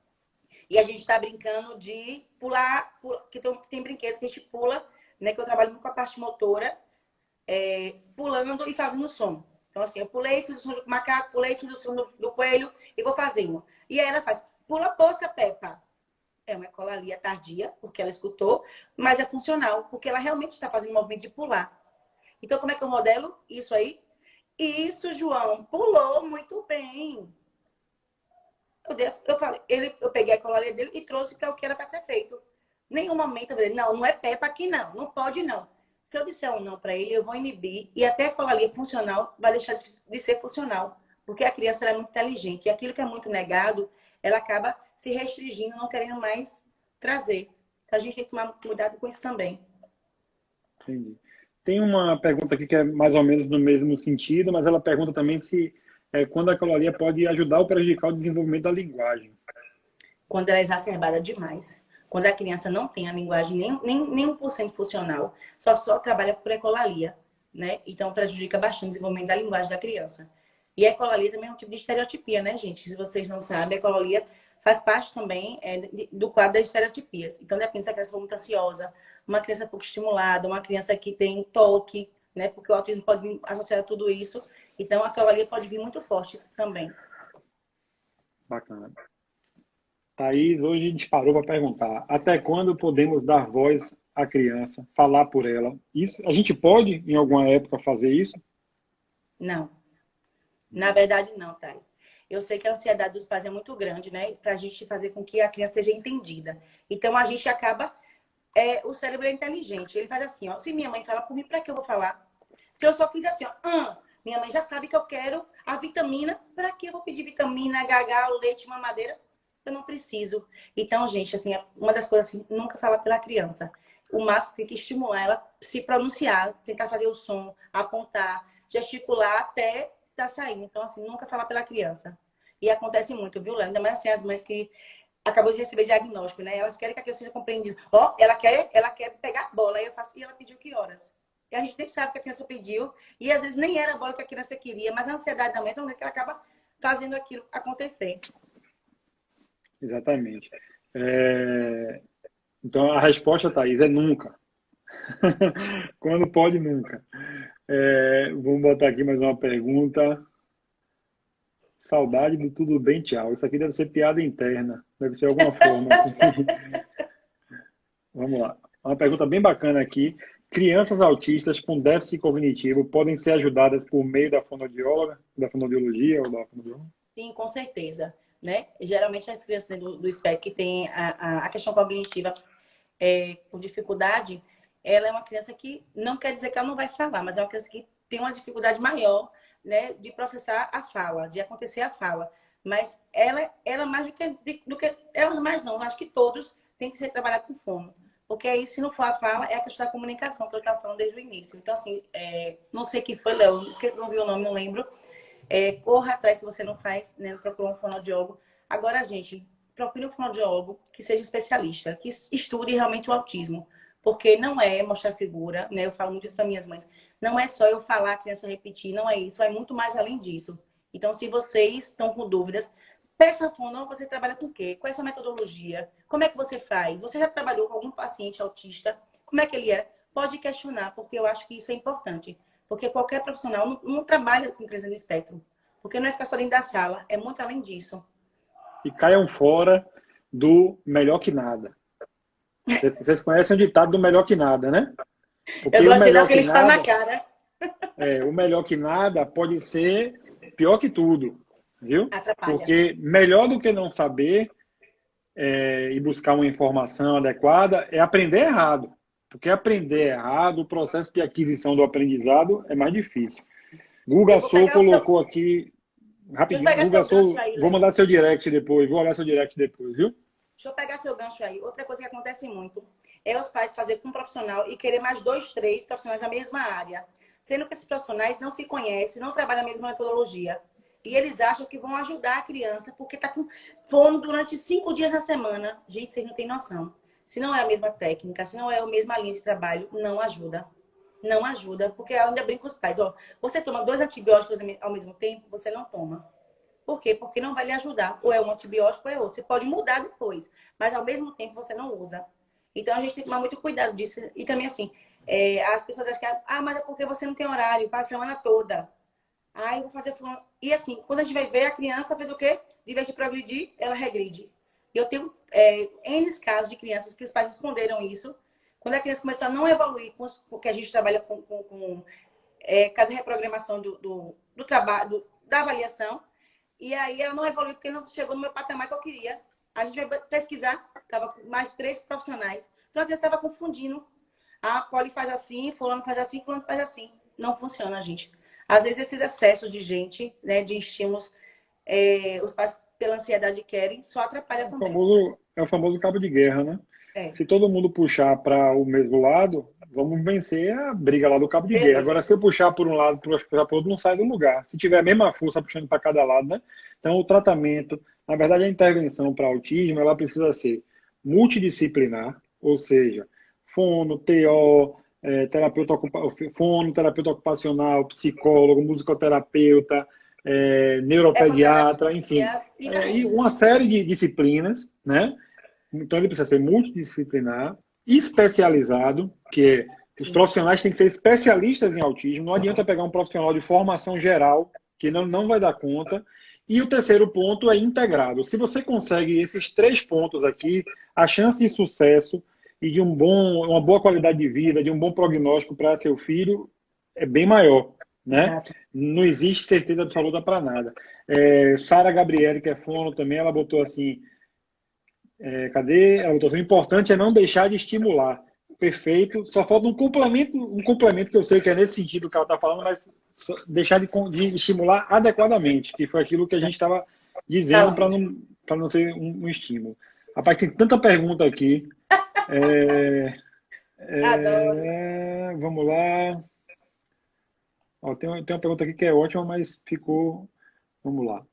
e a gente está brincando de pular, que tem brinquedos que a gente pula, né? Que eu trabalho muito com a parte motora, pulando e fazendo som. Então, assim, eu pulei, fiz o som do macaco, pulei, fiz o som do coelho e vou fazendo. E aí ela faz, pula, poça, Peppa. É uma ecolalia tardia, porque ela escutou, mas é funcional, porque ela realmente está fazendo o movimento de pular. Então, como é que eu modelo isso aí? Isso, João, pulou muito bem. Eu falei, eu peguei a ecolalia dele e trouxe para o que era para ser feito. Nenhum momento eu falei, não é Peppa aqui não, não pode não. Se eu disser um não para ele, eu vou inibir e até a ecolalia funcional vai deixar de ser funcional, porque a criança é muito inteligente e aquilo que é muito negado, ela acaba se restringindo, não querendo mais trazer. Então a gente tem que tomar cuidado com isso também. Entendi. Tem uma pergunta aqui que é mais ou menos no mesmo sentido, mas ela pergunta também se quando a ecolalia pode ajudar ou prejudicar o desenvolvimento da linguagem. Quando ela é exacerbada demais. Quando a criança não tem a linguagem nem 1% funcional, só trabalha por ecolalia, né? Então prejudica bastante o desenvolvimento da linguagem da criança. E a ecolalia também é um tipo de estereotipia, né, gente? Se vocês não sabem, a ecolalia faz parte também do quadro das estereotipias. Então, depende se a criança for muito ansiosa, uma criança pouco estimulada, uma criança que tem toque, né? Porque o autismo pode vir associado a tudo isso. Então, a ecolalia pode vir muito forte também. Bacana. Thaís, hoje a gente parou para perguntar: até quando podemos dar voz à criança, falar por ela? Isso, a gente pode, em alguma época, fazer isso? Não. Na verdade, não, Thay. Eu sei que a ansiedade dos pais é muito grande, né? Para a gente fazer com que a criança seja entendida. Então, a gente acaba... o cérebro é inteligente. Ele faz assim, ó. Se minha mãe fala por mim, para que eu vou falar? Se eu só fiz assim, ó. Minha mãe já sabe que eu quero a vitamina. Para que eu vou pedir vitamina, HH, leite, mamadeira? Eu não preciso. Então, gente, assim, uma das coisas assim, nunca falar pela criança. O máximo tem que estimular ela se pronunciar, tentar fazer o som, apontar, gesticular até tá saindo. Então, assim, nunca falar pela criança. E acontece muito, viu, Léo? Ainda mais assim, as mães que acabou de receber diagnóstico, né? Elas querem que a criança seja compreendida. Ela quer pegar a bola. Aí eu faço, e ela pediu que horas? E a gente nem sabe o que a criança pediu. E às vezes nem era a bola que a criança queria, mas a ansiedade da mãe, então, é que ela acaba fazendo aquilo acontecer. Exatamente. Então, a resposta, Thaís, é nunca. Quando pode, nunca. Vamos botar aqui mais uma pergunta. Saudade do tudo bem, tchau. Isso aqui deve ser piada interna. Deve ser alguma forma. Vamos lá. Uma pergunta bem bacana aqui. Crianças autistas com déficit cognitivo podem ser ajudadas por meio da fonoaudióloga, da fonoaudiologia ou da fonoaudióloga? Sim, com certeza. Né? Geralmente as crianças do espectro que tem a questão cognitiva com dificuldade, ela é uma criança que não quer dizer que ela não vai falar, mas é uma criança que tem uma dificuldade maior, né, de processar a fala, de acontecer a fala. Mas ela mais do que ela mais não, acho que todos têm que ser trabalhados com fono. Porque aí, se não for a fala, é a questão da comunicação, que eu estava falando desde o início. Então, assim, não sei quem foi, Léo, não vi o nome, não lembro. Corra atrás se você não faz, né? Procura um fonoaudiólogo. Agora, gente, procure um fonoaudiólogo que seja especialista, que estude realmente o autismo. Porque não é mostrar figura, né? Eu falo muito isso para minhas mães. Não é só eu falar, a criança repetir, não é isso. É muito mais além disso. Então, se vocês estão com dúvidas, peça a fundo, você trabalha com o quê? Qual é a sua metodologia? Como é que você faz? Você já trabalhou com algum paciente autista? Como é que ele era? Pode questionar, porque eu acho que isso é importante. Porque qualquer profissional não trabalha com criança de espectro. Porque não é ficar só dentro da sala, é muito além disso. E caiam fora do melhor que nada. Vocês conhecem o ditado do melhor que nada, né? Eu Porque o gosto de dar melhor que aquele fala na nada, cara. o melhor que nada pode ser pior que tudo, viu? Atrapalha. Porque melhor do que não saber e buscar uma informação adequada é aprender errado. Porque aprender errado, o processo de aquisição do aprendizado é mais difícil. Eu Guga vou Sou pegar o seu. colocou aqui, Deixa eu rapidinho, pegar Guga seu gancho Sou, aí, vou Léo. mandar seu direct depois, vou olhar seu direct depois, viu? Deixa eu pegar seu gancho aí. Outra coisa que acontece muito é os pais fazer com um profissional e querer mais 2, 3 profissionais da mesma área. Sendo que esses profissionais não se conhecem, não trabalham a mesma metodologia. E eles acham que vão ajudar a criança porque está com fono durante 5 dias na semana. Gente, vocês não têm noção. Se não é a mesma técnica, se não é a mesma linha de trabalho, não ajuda. Não ajuda, porque eu ainda brinco com os pais. Ó, você toma 2 antibióticos ao mesmo tempo, você não toma. Por quê? Porque não vai lhe ajudar. Ou é um antibiótico ou é outro. Você pode mudar depois, mas ao mesmo tempo você não usa. Então a gente tem que tomar muito cuidado disso. E também assim, as pessoas acham que, mas é porque você não tem horário para a semana toda. Eu vou fazer. E assim, quando a gente vai ver, a criança fez o quê? De vez de progredir, ela regride. E eu tenho N casos de crianças que os pais esconderam isso. Quando a criança começou a não evoluir, porque a gente trabalha com cada reprogramação do trabalho, da avaliação. E aí ela não evoluiu porque não chegou no meu patamar que eu queria. A gente vai pesquisar, estava com mais 3 profissionais. Então a criança estava confundindo. A Poli faz assim, fulano faz assim, fulano faz assim. Não funciona, gente. Às vezes esses excessos de gente, né, de estímulos, os pais pela ansiedade querem, só atrapalha também. É o famoso cabo de guerra, né? É, Se todo mundo puxar para o mesmo lado, vamos vencer a briga lá do cabo de guerra. Agora, beleza. se eu puxar por um lado, puxar por outro, não sai do lugar. Se tiver a mesma força puxando para cada lado, né? Então, o tratamento, na verdade, a intervenção para autismo, ela precisa ser multidisciplinar, ou seja, fono, TO, fono, terapeuta ocupacional, psicólogo, musicoterapeuta, neuropediatra, enfim, Fonoterapia e e mais. uma série de disciplinas, né? Então ele precisa ser multidisciplinar, especializado, que é os Sim. profissionais têm que ser especialistas em autismo. Não adianta pegar um profissional de formação geral, que não vai dar conta. E o terceiro ponto é integrado. Se você consegue esses 3 pontos aqui, a chance de sucesso e de uma boa qualidade de vida, de um bom prognóstico para seu filho é bem maior, né? Exato. Não existe certeza absoluta para nada. Sara Gabriele, que é fono também, ela botou assim, cadê a votação? O importante é não deixar de estimular. Perfeito. Só falta um complemento que eu sei que é nesse sentido que ela está falando, mas deixar de estimular adequadamente, que foi aquilo que a gente estava dizendo Falando. para não ser um estímulo. Rapaz, tem tanta pergunta aqui. Adoro. Vamos lá. Ó, tem uma pergunta aqui que é ótima, mas ficou. Vamos lá.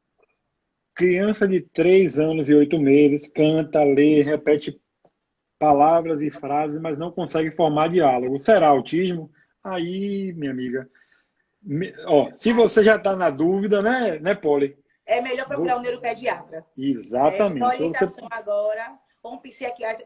Criança de 3 anos e 8 meses canta, lê, repete palavras e frases, mas não consegue formar diálogo. Será autismo? Aí, minha amiga, se você já está na dúvida, né, Polly? É melhor procurar um neuropediatra. Uma Exatamente. Você, orientação agora, ou um psiquiatra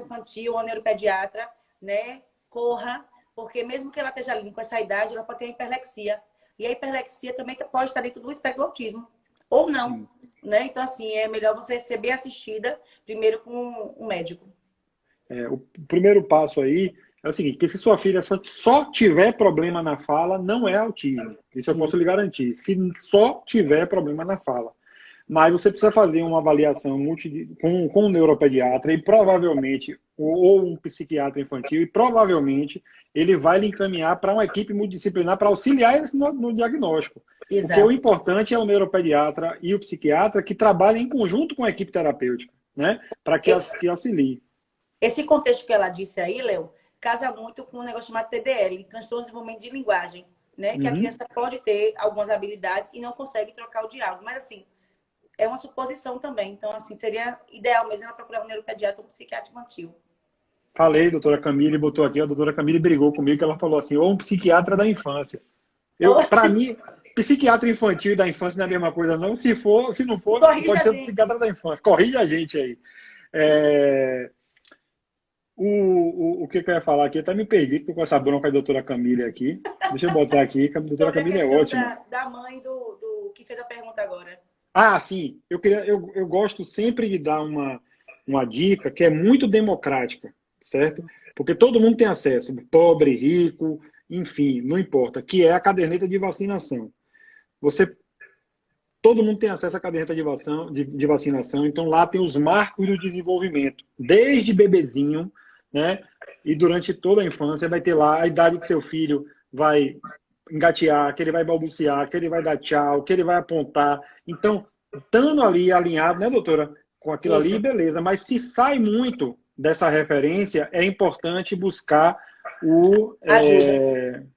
infantil, ou um neuropediatra, né? Corra, porque mesmo que ela esteja ali com essa idade, ela pode ter hiperlexia. E a hiperlexia também pode estar dentro do espectro do autismo. Ou não, sim. né? Então, assim, é melhor você ser bem assistida primeiro com um médico. O primeiro passo aí é o seguinte, que se sua filha só tiver problema na fala, não é autismo. Isso eu Sim, posso lhe garantir. Se só tiver problema na fala. Mas você precisa fazer uma avaliação com um neuropediatra e provavelmente, ou um psiquiatra infantil, e provavelmente ele vai lhe encaminhar para uma equipe multidisciplinar para auxiliar eles no diagnóstico. Porque o exato. importante é o neuropediatra e o psiquiatra que trabalhem em conjunto com a equipe terapêutica, né? Para que auxilie. Esse contexto que ela disse aí, Léo, casa muito com um negócio chamado TDL, transtorno de desenvolvimento de linguagem, né? Que a Uhum. criança pode ter algumas habilidades e não consegue trocar o diálogo. Mas, assim, é uma suposição também. Então, assim, seria ideal mesmo ela procurar um neuropediatra ou um psiquiatra infantil. Falei, doutora Camille botou aqui, a doutora Camille brigou comigo, que ela falou assim, ou um psiquiatra da infância. Para mim, psiquiatra infantil e da infância não é a mesma coisa, não. Se for, se não for, Corrija pode a ser um gente. psiquiatra da infância. Corrija a gente aí. É, o que eu ia falar aqui, até me perdi, que tô com essa bronca da doutora Camille aqui. Deixa eu botar aqui, que a doutora Sobre a Camille é questão ótima. da mãe do que fez a pergunta agora. Ah, sim, eu gosto sempre de dar uma dica que é muito democrática, certo? Porque todo mundo tem acesso, pobre, rico, enfim, não importa, que é a caderneta de vacinação. Você, todo mundo tem acesso à caderneta de vacinação, então lá tem os marcos do desenvolvimento, desde bebezinho, né? E durante toda a infância vai ter lá a idade que seu filho vai engatear, que ele vai balbuciar, que ele vai dar tchau, que ele vai apontar. Então, estando ali alinhado, né, doutora, com aquilo ali, Isso, beleza. Mas se sai muito dessa referência, é importante buscar o ajuda.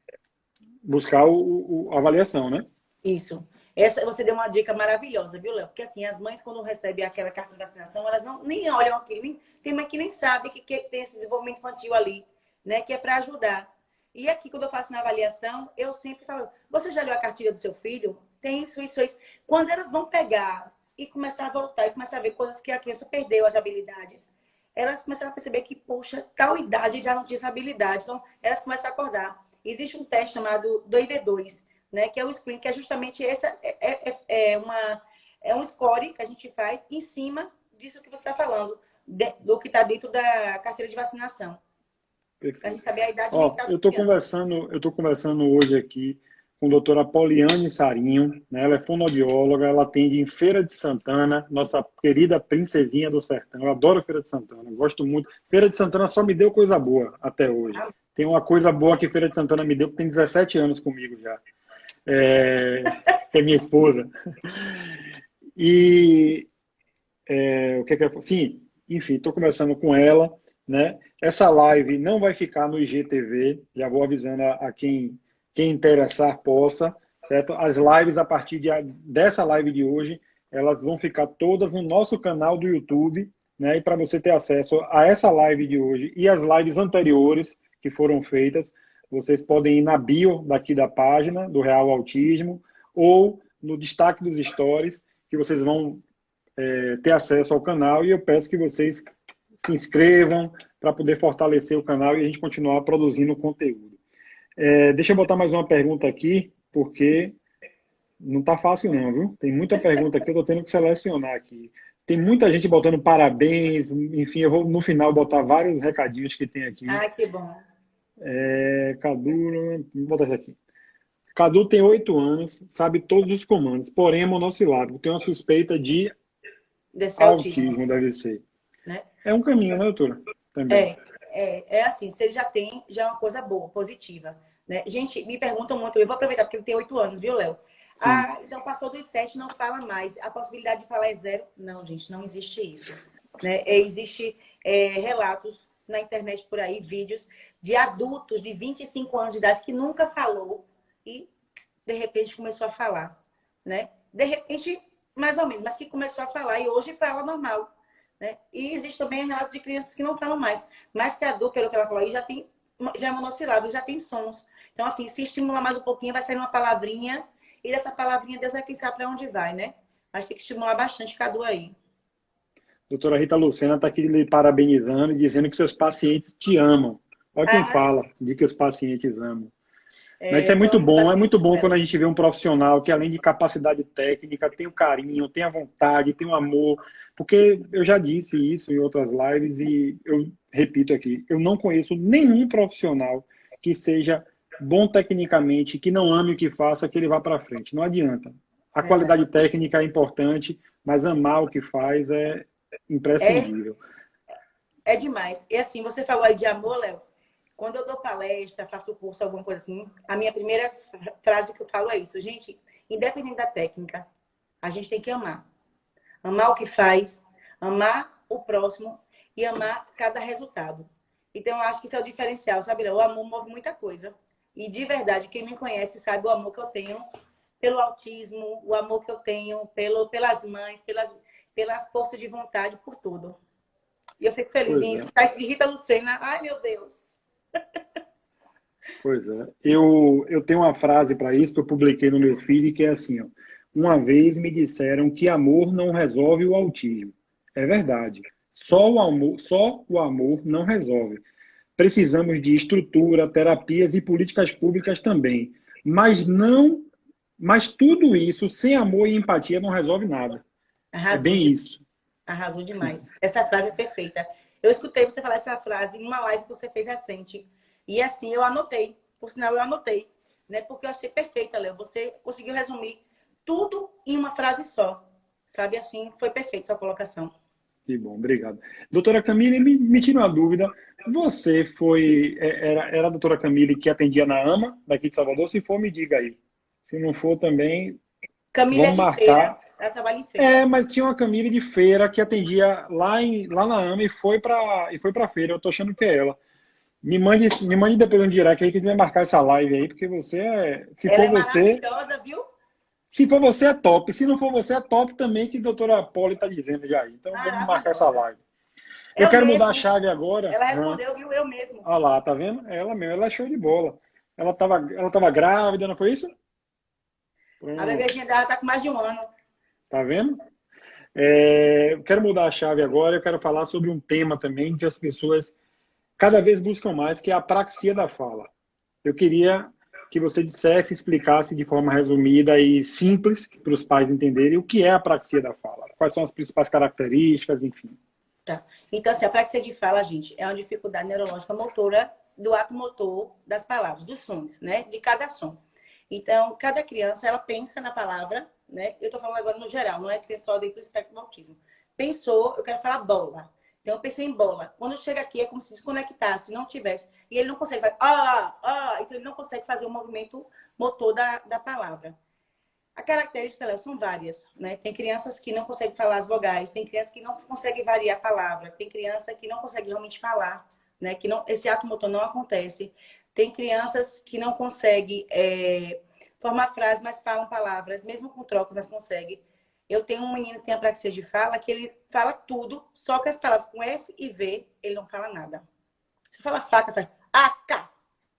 a avaliação, né? Isso. Essa, você deu uma dica maravilhosa, viu, Léo? Porque assim, as mães, quando recebem aquela carta de vacinação, elas não nem olham aquilo. Tem mãe que nem sabe que tem esse desenvolvimento infantil ali, né? Que é para ajudar. E aqui, quando eu faço na avaliação, eu sempre falo: você já leu a cartilha do seu filho? Tem isso, isso aí. Quando elas vão pegar e começar a voltar e começar a ver coisas que a criança perdeu, as habilidades, elas começam a perceber que, poxa, tal idade já não tinha essa habilidade. Então, elas começam a acordar. Existe um teste chamado 2V2, né? Que é o screen, que é justamente essa, é um score que a gente faz em cima disso que você está falando, do que está dentro da carteira de vacinação. Para a gente Perfeito. saber a idade Ó, mental da criança. eu tô conversando hoje aqui com a doutora Poliane Sarinho, né? Ela é fonoaudióloga, ela atende em Feira de Santana, nossa querida princesinha do sertão. Eu adoro Feira de Santana, gosto muito. Feira de Santana só me deu coisa boa até hoje. Tem uma coisa boa que Feira de Santana me deu, que tem 17 anos comigo já. Que é minha esposa. E o que é que sim, enfim, estou conversando com ela, né? Essa live não vai ficar no IGTV, já vou avisando a quem interessar possa, certo? As lives a partir dessa live de hoje, elas vão ficar todas no nosso canal do YouTube, né? E para você ter acesso a essa live de hoje e as lives anteriores que foram feitas, vocês podem ir na bio daqui da página do Real Autismo ou no destaque dos stories, que vocês vão ter acesso ao canal, e eu peço que vocês se inscrevam para poder fortalecer o canal e a gente continuar produzindo conteúdo. Deixa eu botar mais uma pergunta aqui, porque não está fácil não, viu? Tem muita pergunta aqui, eu estou tendo que selecionar aqui. Tem muita gente botando parabéns, enfim, eu vou no final botar vários recadinhos que tem aqui. Ah, que bom. Cadu, vou botar isso aqui. Cadu tem 8 anos, sabe todos os comandos, porém é monossilábico. Tem uma suspeita de Desse autismo, autismo, deve ser. né? É um caminho, né, doutora? Também. É assim, se ele já tem, já é uma coisa boa, positiva. Né? Gente, me perguntam muito, eu vou aproveitar porque ele tem 8 anos, viu, Léo? Sim. Ah, então passou dos 7, não fala mais. A possibilidade de falar é zero? Não, gente, não existe isso. Né? Existe relatos na internet por aí, vídeos de adultos de 25 anos de idade que nunca falou e, de repente, começou a falar. Né? De repente, mais ou menos, mas que começou a falar e hoje fala normal. Né? E existe também relatos de crianças que não falam mais, mas que adulto, pelo que ela falou aí, já é monossilábico, já tem sons. Então, assim, se estimular mais um pouquinho, vai sair uma palavrinha, e dessa palavrinha Deus é quem sabe para onde vai, né? Mas tem que estimular bastante Cadu aí. Doutora Rita Lucena está aqui lhe parabenizando e dizendo que seus pacientes te amam. Olha quem Ah, fala de que os pacientes amam. Mas isso eu tenho muitos é muito pacientes, bom quando Léo. a gente vê um profissional que, além de capacidade técnica, tem o carinho, tem a vontade, tem o amor. Porque eu já disse isso em outras lives e eu repito aqui, eu não conheço nenhum profissional que seja bom tecnicamente, que não ame o que faça, que ele vá para frente. Não adianta. A Verdade. qualidade técnica é importante, mas amar o que faz é É, imprescindível. é demais. E assim, você falou aí de amor, Léo. Quando eu dou palestra, faço curso, alguma coisa assim, a minha primeira frase que eu falo é isso. Gente, independente da técnica, a gente tem que amar. Amar o que faz, amar o próximo e amar cada resultado. Então, eu acho que isso é o diferencial, sabe, Léo? O amor move muita coisa. E, de verdade, quem me conhece sabe o amor que eu tenho pelo autismo, o amor que eu tenho pelas mães, pela força de vontade, por tudo. E eu fico feliz Pois em é. escutar isso de Rita Lucena. Ai, meu Deus. Pois é. Eu tenho uma frase para isso que eu publiquei no meu feed, que é assim, ó. Uma vez me disseram que amor não resolve o autismo. É verdade. Só o amor não resolve. Precisamos de estrutura, terapias e políticas públicas também. Mas tudo isso sem amor e empatia não resolve nada. É Arrasou, bem isso. arrasou demais. Essa frase é perfeita. Eu escutei você falar essa frase em uma live que você fez recente. E assim, eu anotei. Por sinal, eu anotei. Né? Porque eu achei perfeita, Léo. Você conseguiu resumir tudo em uma frase só. Sabe assim? Foi perfeita sua colocação. Que bom, obrigado. Doutora Camille, me tira uma dúvida. Você era a doutora Camille que atendia na AMA, daqui de Salvador? Se for, me diga aí. Se não for também, Camila é vamos de feira. marcar. Ela trabalha em feira. É, mas tinha uma Camille de feira que atendia lá na AMA e foi para feira. Eu tô achando que é ela. Me mande depois um direct aí que a gente vai marcar essa live aí, porque Ela é maravilhosa, viu? se for você é top. Se não for você é top também, que a doutora Polly está dizendo já aí. Então vamos marcar essa Maravilhosa. live. Eu Eu quero mudar a mesmo. chave agora. Ela respondeu, viu? Eu mesmo. Olha lá, tá vendo? Ela mesmo, ela é show de bola. Ela tava grávida, não foi isso? A Pronto, bebezinha dela tá com mais de um ano. tá vendo? Eu quero mudar a chave agora, eu quero falar sobre um tema também que as pessoas cada vez buscam mais, que é a apraxia da fala. Eu queria que você dissesse, explicasse de forma resumida e simples para os pais entenderem o que é a apraxia da fala, quais são as principais características, enfim. Tá. Então, assim, a praxia de fala, gente, é uma dificuldade neurológica motora do ato motor das palavras, dos sons, né? De cada som. Então, cada criança, ela pensa na palavra, né? Eu tô falando agora no geral, não é que é só dentro do espectro do autismo. Pensou, eu quero falar bola. Então, eu pensei em bola. Quando chega aqui, é como se desconectasse, não tivesse. E ele não consegue, vai, então ele não consegue fazer o movimento motor da palavra. A característica delas são várias, né? Tem crianças que não conseguem falar as vogais, tem crianças que não conseguem variar a palavra, tem criança que não consegue realmente falar, né? Que não, esse ato motor não acontece. Tem crianças que não conseguem formar frases, mas falam palavras, mesmo com trocos, mas conseguem. Eu tenho um menino que tem apraxia de fala, que ele fala tudo, só que as palavras com F e V, ele não fala nada. Se fala faca, faz AK,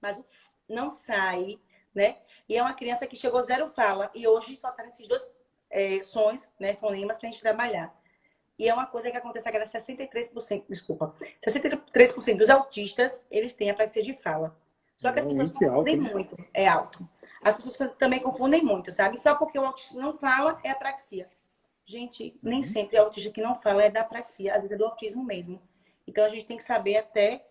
mas o F não sai, né? E é uma criança que chegou zero fala e hoje só está nesses dois sons, né, fonemas, para a gente trabalhar. E é uma coisa que acontece agora, 63%, desculpa, 63% dos autistas, eles têm apraxia de fala. Só que as É um pessoas índice alto, confundem né? muito, é alto. As pessoas também confundem muito, sabe? Só porque o autista não fala, é apraxia. Gente, nem Uhum. sempre o autista que não fala é da apraxia, às vezes é do autismo mesmo. Então a gente tem que saber até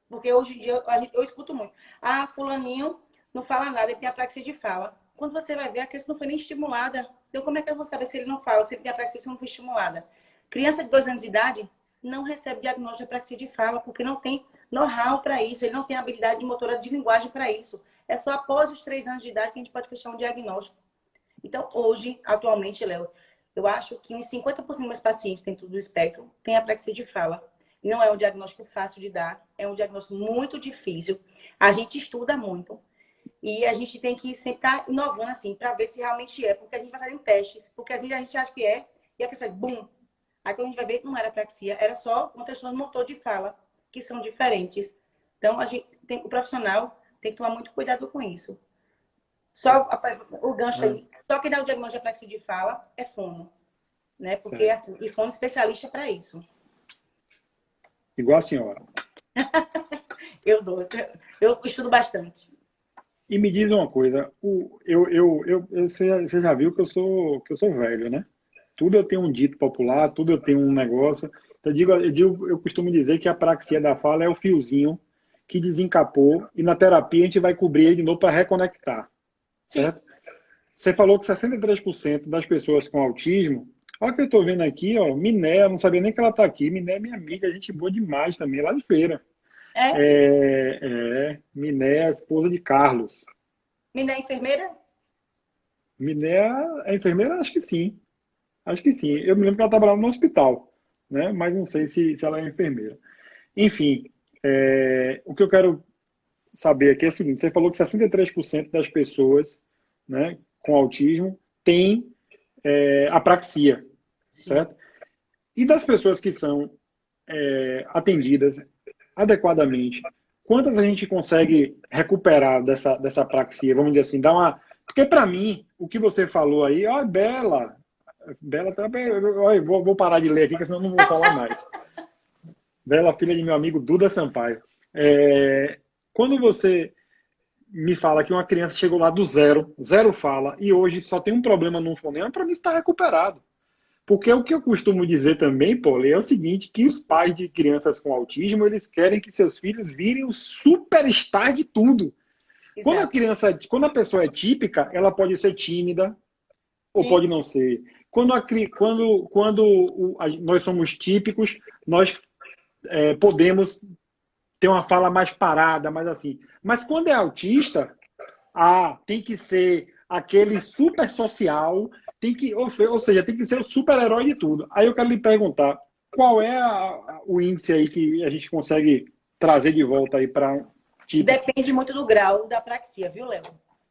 porque hoje em dia eu escuto muito. Ah, fulaninho não fala nada, ele tem apraxia de fala. Quando você vai ver, a criança não foi nem estimulada. Então, como é que eu vou saber se ele não fala, se ele tem apraxia se não foi estimulada? Criança de 2 anos de idade não recebe diagnóstico de apraxia de fala, porque não tem know-how para isso, ele não tem habilidade motora de linguagem para isso. É só após os 3 anos de idade que a gente pode fechar um diagnóstico. Então, hoje, atualmente, Léo, eu acho que uns 50% dos meus pacientes dentro do espectro têm apraxia de fala. Não é um diagnóstico fácil de dar, é um diagnóstico muito difícil. A gente estuda muito e a gente tem que sempre estar inovando assim para ver se realmente é, porque a gente vai fazendo testes, porque às vezes a gente acha que é e a pessoa, bum. Aí quando a gente vai ver, não era apraxia, era só um transtorno motor de fala, que são diferentes. Então o profissional tem que tomar muito cuidado com isso. Só o gancho É, aí, só quem dá o diagnóstico de apraxia de fala é fono, né? Porque certo. assim, e fono é especialista para isso. Igual a senhora. Eu dou, eu estudo bastante. E me diz uma coisa, você já viu que eu sou velho, né? Tudo eu tenho um dito popular, tudo eu tenho um negócio. Então, eu costumo dizer que a apraxia da fala é o fiozinho que desencapou e na terapia a gente vai cobrir ele de novo para reconectar, Sim. certo? Você falou que 63% das pessoas com autismo, olha o que eu estou vendo aqui, ó, Miné, eu não sabia nem que ela está aqui. Miné é minha amiga, gente boa demais também, lá de feira. É? Miné é a esposa de Carlos. Mina é enfermeira? Miné é enfermeira? Acho que sim. Acho que sim. Eu me lembro que ela trabalhava no hospital, né? Mas não sei se ela é enfermeira. Enfim, o que eu quero saber aqui é o seguinte: você falou que 63% das pessoas, né, com autismo têm apraxia, Sim. certo? E das pessoas que são atendidas adequadamente, quantas a gente consegue recuperar dessa apraxia? Vamos dizer assim, dar uma... Porque para mim, o que você falou aí, ó, Bela, Bela também, vou parar de ler aqui, que senão não vou falar mais. Bela, filha de meu amigo Duda Sampaio. Quando você me fala que uma criança chegou lá do zero, zero fala, e hoje só tem um problema no fonema, para mim está recuperado. Porque o que eu costumo dizer também, Paulo, é o seguinte, que os pais de crianças com autismo, eles querem que seus filhos virem o superstar de tudo. Exato. Quando a pessoa é típica, ela pode ser tímida ou Sim. pode não ser. Quando nós somos típicos, nós podemos ter uma fala mais parada, mais assim. Mas quando é autista, tem que ser aquele super social, ou seja, tem que ser o super-herói de tudo. Aí eu quero lhe perguntar, qual é o índice aí que a gente consegue trazer de volta aí para típico? Depende muito do grau da apraxia, viu, Léo?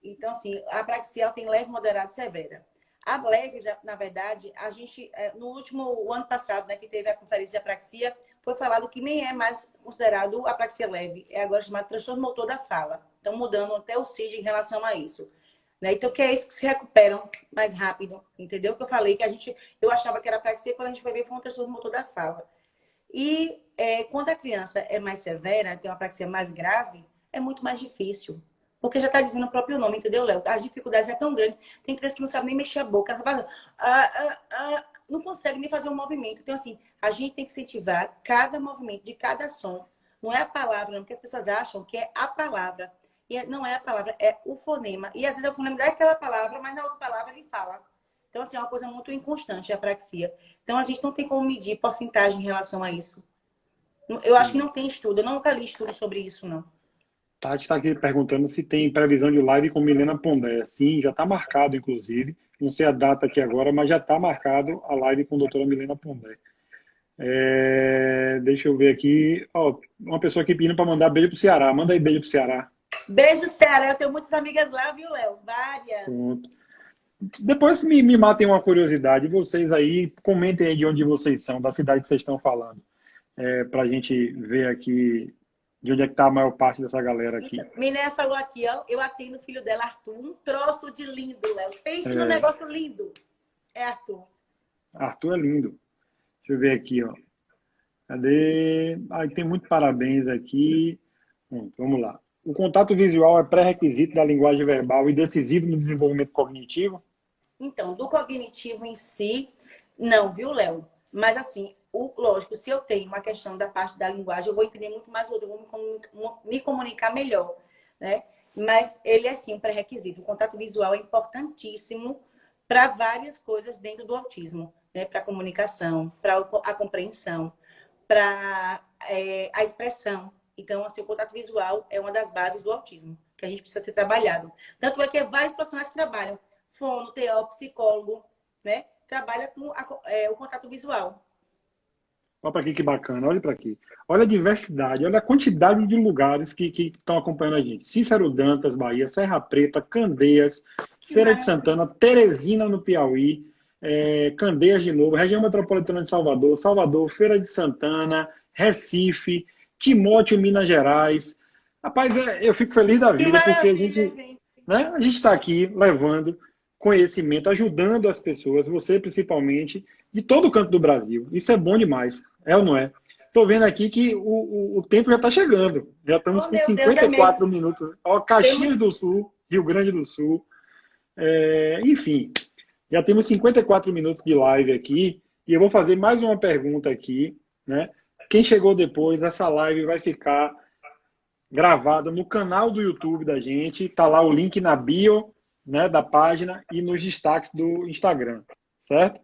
Então, assim, a apraxia ela tem leve, moderada e severa. A leve, na verdade, a gente, o ano passado, né, que teve a conferência de apraxia, foi falado que nem é mais considerado apraxia leve, é agora chamado transtorno motor da fala. Estão mudando até o CID em relação a isso. Né? Então, que é isso que se recuperam mais rápido, entendeu? Que eu falei que eu achava que era apraxia, quando a gente foi ver foi um transtorno motor da fala. E quando a criança é mais severa, tem uma apraxia mais grave, é muito mais difícil. Porque já está dizendo o próprio nome, entendeu, Léo? As dificuldades é tão grande. Tem criança que não sabe nem mexer a boca. Ela fala, não consegue nem fazer um movimento. Então, assim, a gente tem que incentivar cada movimento de cada som. Não é a palavra, não, porque as pessoas acham que é a palavra. E não é a palavra, é o fonema. E às vezes o fonema é aquela palavra, mas na outra palavra ele fala. Então, assim, é uma coisa muito inconstante a apraxia. Então, a gente não tem como medir porcentagem em relação a isso. Eu acho que não tem estudo. Eu nunca li estudo sobre isso, não. Tati está aqui perguntando se tem previsão de live com Milena Pondé. Sim, já está marcado, inclusive. Não sei a data aqui agora, mas já está marcado a live com a doutora Milena Pondé. Deixa eu ver aqui. Uma pessoa aqui pedindo para mandar beijo para o Ceará. Manda aí beijo para o Ceará. Beijo, Ceará. Eu tenho muitas amigas lá, viu, Léo? Várias. Pronto. Depois me matem uma curiosidade. Vocês aí, comentem aí de onde vocês são, da cidade que vocês estão falando. Para a gente ver aqui de onde é que está a maior parte dessa galera aqui. Miné falou aqui, ó. Eu atendo o filho dela, Arthur. Um troço de lindo, Léo. Pense num negócio lindo. É Arthur. Arthur é lindo. Deixa eu ver aqui, ó. Cadê? Tem muito parabéns aqui. Vamos lá. O contato visual é pré-requisito da linguagem verbal e decisivo no desenvolvimento cognitivo? Então, do cognitivo em si, não, viu, Léo? Mas assim, lógico, se eu tenho uma questão da parte da linguagem, eu vou entender muito mais o outro, eu vou me comunicar melhor, né? Mas ele é sim um pré-requisito. O contato visual é importantíssimo para várias coisas dentro do autismo, né? Para a comunicação, para a compreensão, para a expressão. Então, assim, o contato visual é uma das bases do autismo, que a gente precisa ter trabalhado. Tanto é que vários profissionais que trabalham, fono, TO, psicólogo, né? Trabalha com o contato visual. Olha para aqui que bacana, olha para aqui. Olha a diversidade, olha a quantidade de lugares que estão acompanhando a gente. Cícero Dantas, Bahia, Serra Preta, Candeias, Feira de Santana, Teresina, no Piauí, Candeias de novo, região metropolitana de Salvador, Salvador, Feira de Santana, Recife, Timóteo, Minas Gerais. Rapaz, eu fico feliz da vida, porque a gente está aqui levando conhecimento, ajudando as pessoas, você principalmente, de todo o canto do Brasil. Isso é bom demais, é ou não é? Estou vendo aqui que o tempo já está chegando. Já estamos com 54 minutos. Ó, Caxias do Sul, Rio Grande do Sul. Enfim, já temos 54 minutos de live aqui. E eu vou fazer mais uma pergunta aqui, né? Quem chegou depois, essa live vai ficar gravada no canal do YouTube da gente. Está lá o link na bio, né, da página e nos destaques do Instagram, certo?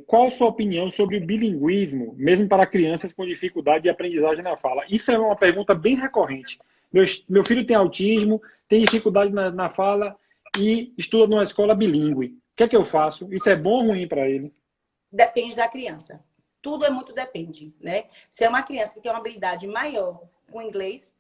Qual a sua opinião sobre o bilinguismo, mesmo para crianças com dificuldade de aprendizagem na fala? Isso é uma pergunta bem recorrente. Meu filho tem autismo, tem dificuldade na fala e estuda numa escola bilíngue. O que é que eu faço? Isso é bom ou ruim para ele? Depende da criança. Tudo é muito depende, né? Se é uma criança que tem uma habilidade maior com inglês,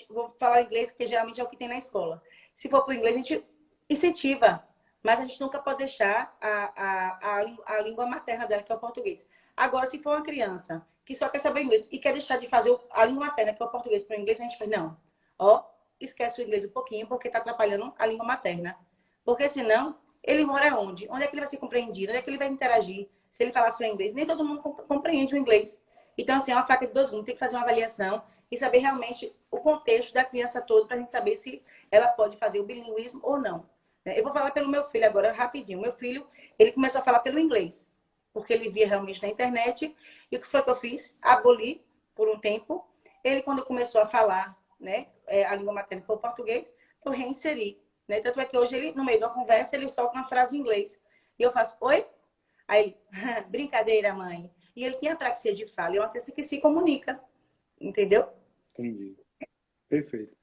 vou falar inglês, que geralmente é o que tem na escola. Se for para o inglês, a gente incentiva. mas a gente nunca pode deixar a língua materna dela, que é o português. Agora, se for uma criança que só quer saber inglês e quer deixar de fazer a língua materna, que é o português, para o inglês, a gente fala, não, ó, esquece o inglês um pouquinho, porque está atrapalhando a língua materna. Porque senão, ele mora onde? Onde é que ele vai ser compreendido? Onde é que ele vai interagir? Se ele falar só inglês, nem todo mundo compreende o inglês. Então, assim, é uma faca de dois gumes. Tem que fazer uma avaliação e saber realmente o contexto da criança toda para a gente saber se ela pode fazer o bilinguismo ou não. Eu vou falar pelo meu filho agora, rapidinho. Meu filho, ele começou a falar pelo inglês, porque ele via realmente na internet. E o que foi que eu fiz? Aboli por um tempo. Ele, quando começou a falar, né, a língua materna foi o português, eu reinseri. Né? Tanto é que hoje, ele, no meio da conversa, ele solta uma frase em inglês. E eu faço, oi? Aí ele, brincadeira, mãe. E ele tinha apraxia de fala. É uma criança que se comunica. Entendeu? Entendi. Perfeito.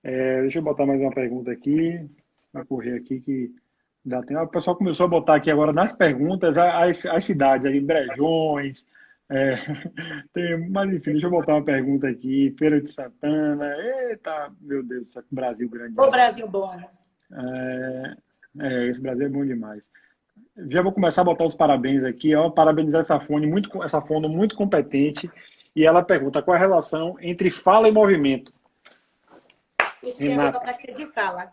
Deixa eu botar mais uma pergunta aqui. Vai correr aqui que dá tempo. O pessoal começou a botar aqui agora nas perguntas as cidades aí, Brejões. é, mas enfim, deixa eu botar uma pergunta aqui. Feira de Santana. Eita, meu Deus do céu, que Brasil grande O demais. Brasil bom. Esse Brasil é bom demais. Já vou começar a botar os parabéns aqui, ó, parabenizar essa fono muito competente. E ela pergunta qual é a relação entre fala e movimento. Isso tem a ver com a Renata. praxia de fala.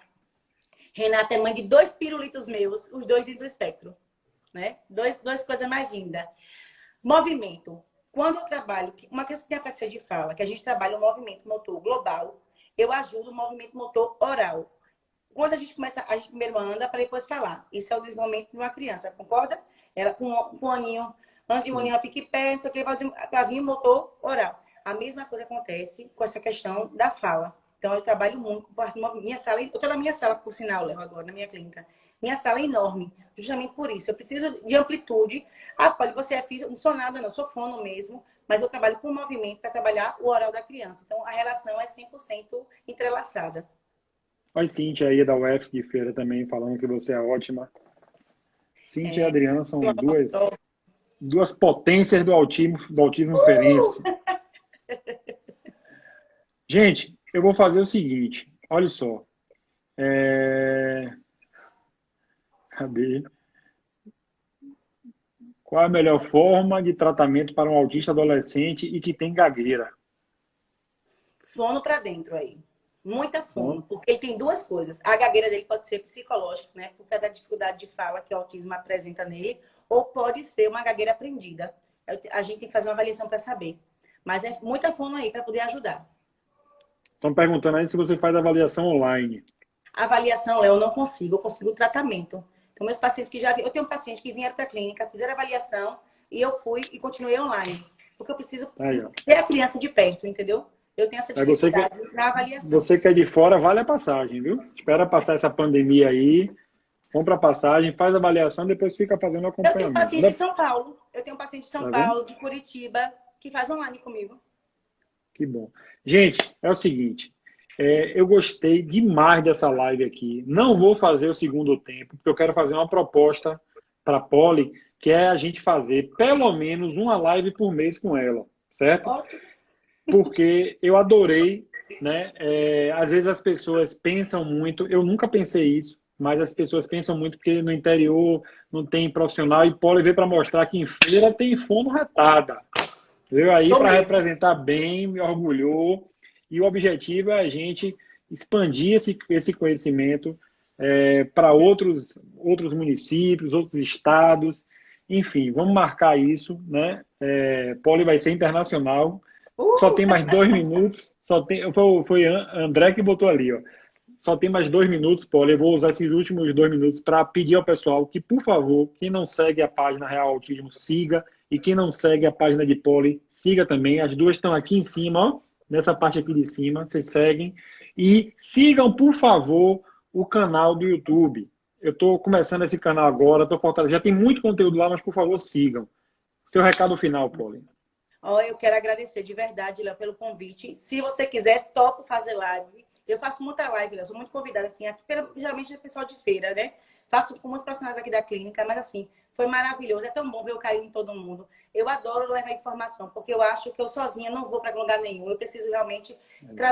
Renata é mãe de 2 pirulitos meus, os 2 dentro do espectro. Né? Duas coisas mais lindas. Movimento. Quando eu trabalho, uma criança que tem a praxia de fala, que a gente trabalha o movimento motor global, eu ajudo o movimento motor oral. Quando a gente começa, a gente primeiro anda para depois falar. Isso é o desenvolvimento de uma criança, concorda? Ela com um aninho, antes de um aninho ela fica em pé, não sei o que, para vir o motor oral. A mesma coisa acontece com essa questão da fala. Então, eu trabalho muito com parte do movimento. Minha sala, eu estou na minha sala, por sinal, Léo, agora, na minha clínica. Minha sala é enorme, justamente por isso. Eu preciso de amplitude. Ah, pode, você é físico, não sou nada, não, sou fono mesmo, mas eu trabalho com movimento para trabalhar o oral da criança. Então, a relação é 100% entrelaçada. Olha, Cíntia aí da UFS de Feira também falando que você é ótima. Cíntia e Adriana são duas potências do autismo ferense. Gente, eu vou fazer o seguinte. Olha só. Cadê? Qual a melhor forma de tratamento para um autista adolescente e que tem gagueira? Fono para dentro aí. Muita fono, Bom, porque ele tem duas coisas. A gagueira dele pode ser psicológica, né? Por causa da dificuldade de fala que o autismo apresenta nele, ou pode ser uma gagueira aprendida. A gente tem que fazer uma avaliação para saber. Mas é muita fono aí para poder ajudar. estão perguntando aí se você faz avaliação online. A avaliação, Léo, eu não consigo. Eu consigo o tratamento. Então, meus pacientes que já... Eu tenho um paciente que vieram para a clínica, fizeram avaliação, e eu fui e continuei online. Porque eu preciso Aí, ó. ter a criança de perto, entendeu? Eu tenho essa Aí dificuldade na avaliação. você que é de fora, vale a passagem, viu? Espera passar essa pandemia aí, compra a passagem, faz a avaliação, depois fica fazendo o Eu tenho acompanhamento. paciente de São Paulo. Eu tenho paciente de São Tá vendo? Paulo, de Curitiba, que faz online comigo. Que bom. Gente, é o seguinte, eu gostei demais dessa live aqui. Não vou fazer o segundo tempo, porque eu quero fazer uma proposta para a Poli, que é a gente fazer pelo menos uma live por mês com ela, certo? Ótimo. Porque eu adorei, né? Às vezes as pessoas pensam muito, eu nunca pensei isso, mas as pessoas pensam muito porque no interior não tem profissional e Poli veio para mostrar que em feira tem fono retada. Veio aí Estou para mesmo. representar bem, me orgulhou. E o objetivo é a gente expandir esse conhecimento para outros municípios, outros estados. Enfim, vamos marcar isso, né? Poli vai ser internacional. Só tem mais 2 minutos. Foi André que botou ali, ó. Só tem mais 2 minutos, Poli. Eu vou usar esses últimos 2 minutos para pedir ao pessoal que, por favor, quem não segue a página Real Autismo, siga. E quem não segue a página de Poli, siga também. As duas estão aqui em cima, ó, nessa parte aqui de cima. Vocês seguem. E sigam, por favor, o canal do YouTube. Eu estou começando esse canal agora, estou fortalecendo. Já tem muito conteúdo lá, mas por favor, sigam. Seu recado final, Poli. Eu quero agradecer de verdade, Léo, pelo convite. Se você quiser, topo fazer live. Eu faço muita live, Léo. Sou muito convidada, assim, aqui, geralmente é pessoal de feira, né? Faço com muitos profissionais aqui da clínica, mas assim, Foi maravilhoso. É tão bom ver o carinho de todo mundo. Eu adoro levar informação, porque eu acho que eu sozinha não vou para lugar nenhum. Eu preciso realmente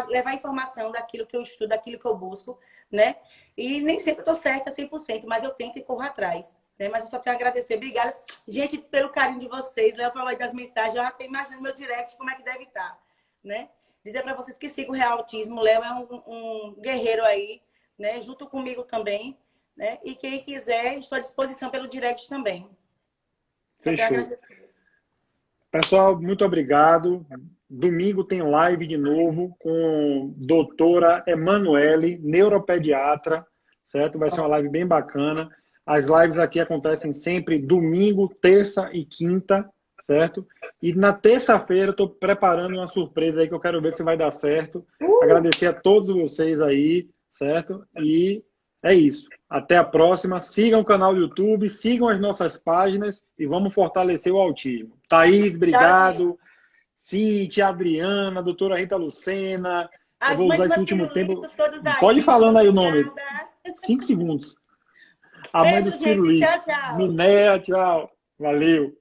levar informação daquilo que eu estudo, daquilo que eu busco, né? E nem sempre eu estou certa 100%, mas eu tento e corro atrás. Né? Mas eu só tenho a agradecer. Obrigada, gente, pelo carinho de vocês. Léo falou aí das mensagens. Eu já tenho imaginando meu direct como é que deve estar, né? Dizer para vocês que sigam o Real Autismo. O Léo é um guerreiro aí, né? Junto comigo também. Né? E quem quiser, estou à disposição pelo direct também. Fechou. Pessoal, muito obrigado. Domingo tem live de novo com doutora Emanuele, neuropediatra, certo? Vai ser uma live bem bacana. As lives aqui acontecem sempre domingo, terça e quinta, certo? E na terça-feira eu estou preparando uma surpresa aí que eu quero ver se vai dar certo. Agradecer a todos vocês aí, certo? E é isso. Até a próxima. Sigam o canal do YouTube, sigam as nossas páginas e vamos fortalecer o autismo. Thaís, obrigado. Cíntia, Adriana, doutora Rita Lucena. Eu vou usar esse último tempo. Pode ir falando aí o nome. 5 segundos. A mãe dos Beijo, gente. pirulitos. Tchau, tchau. Minéia, tchau. Valeu.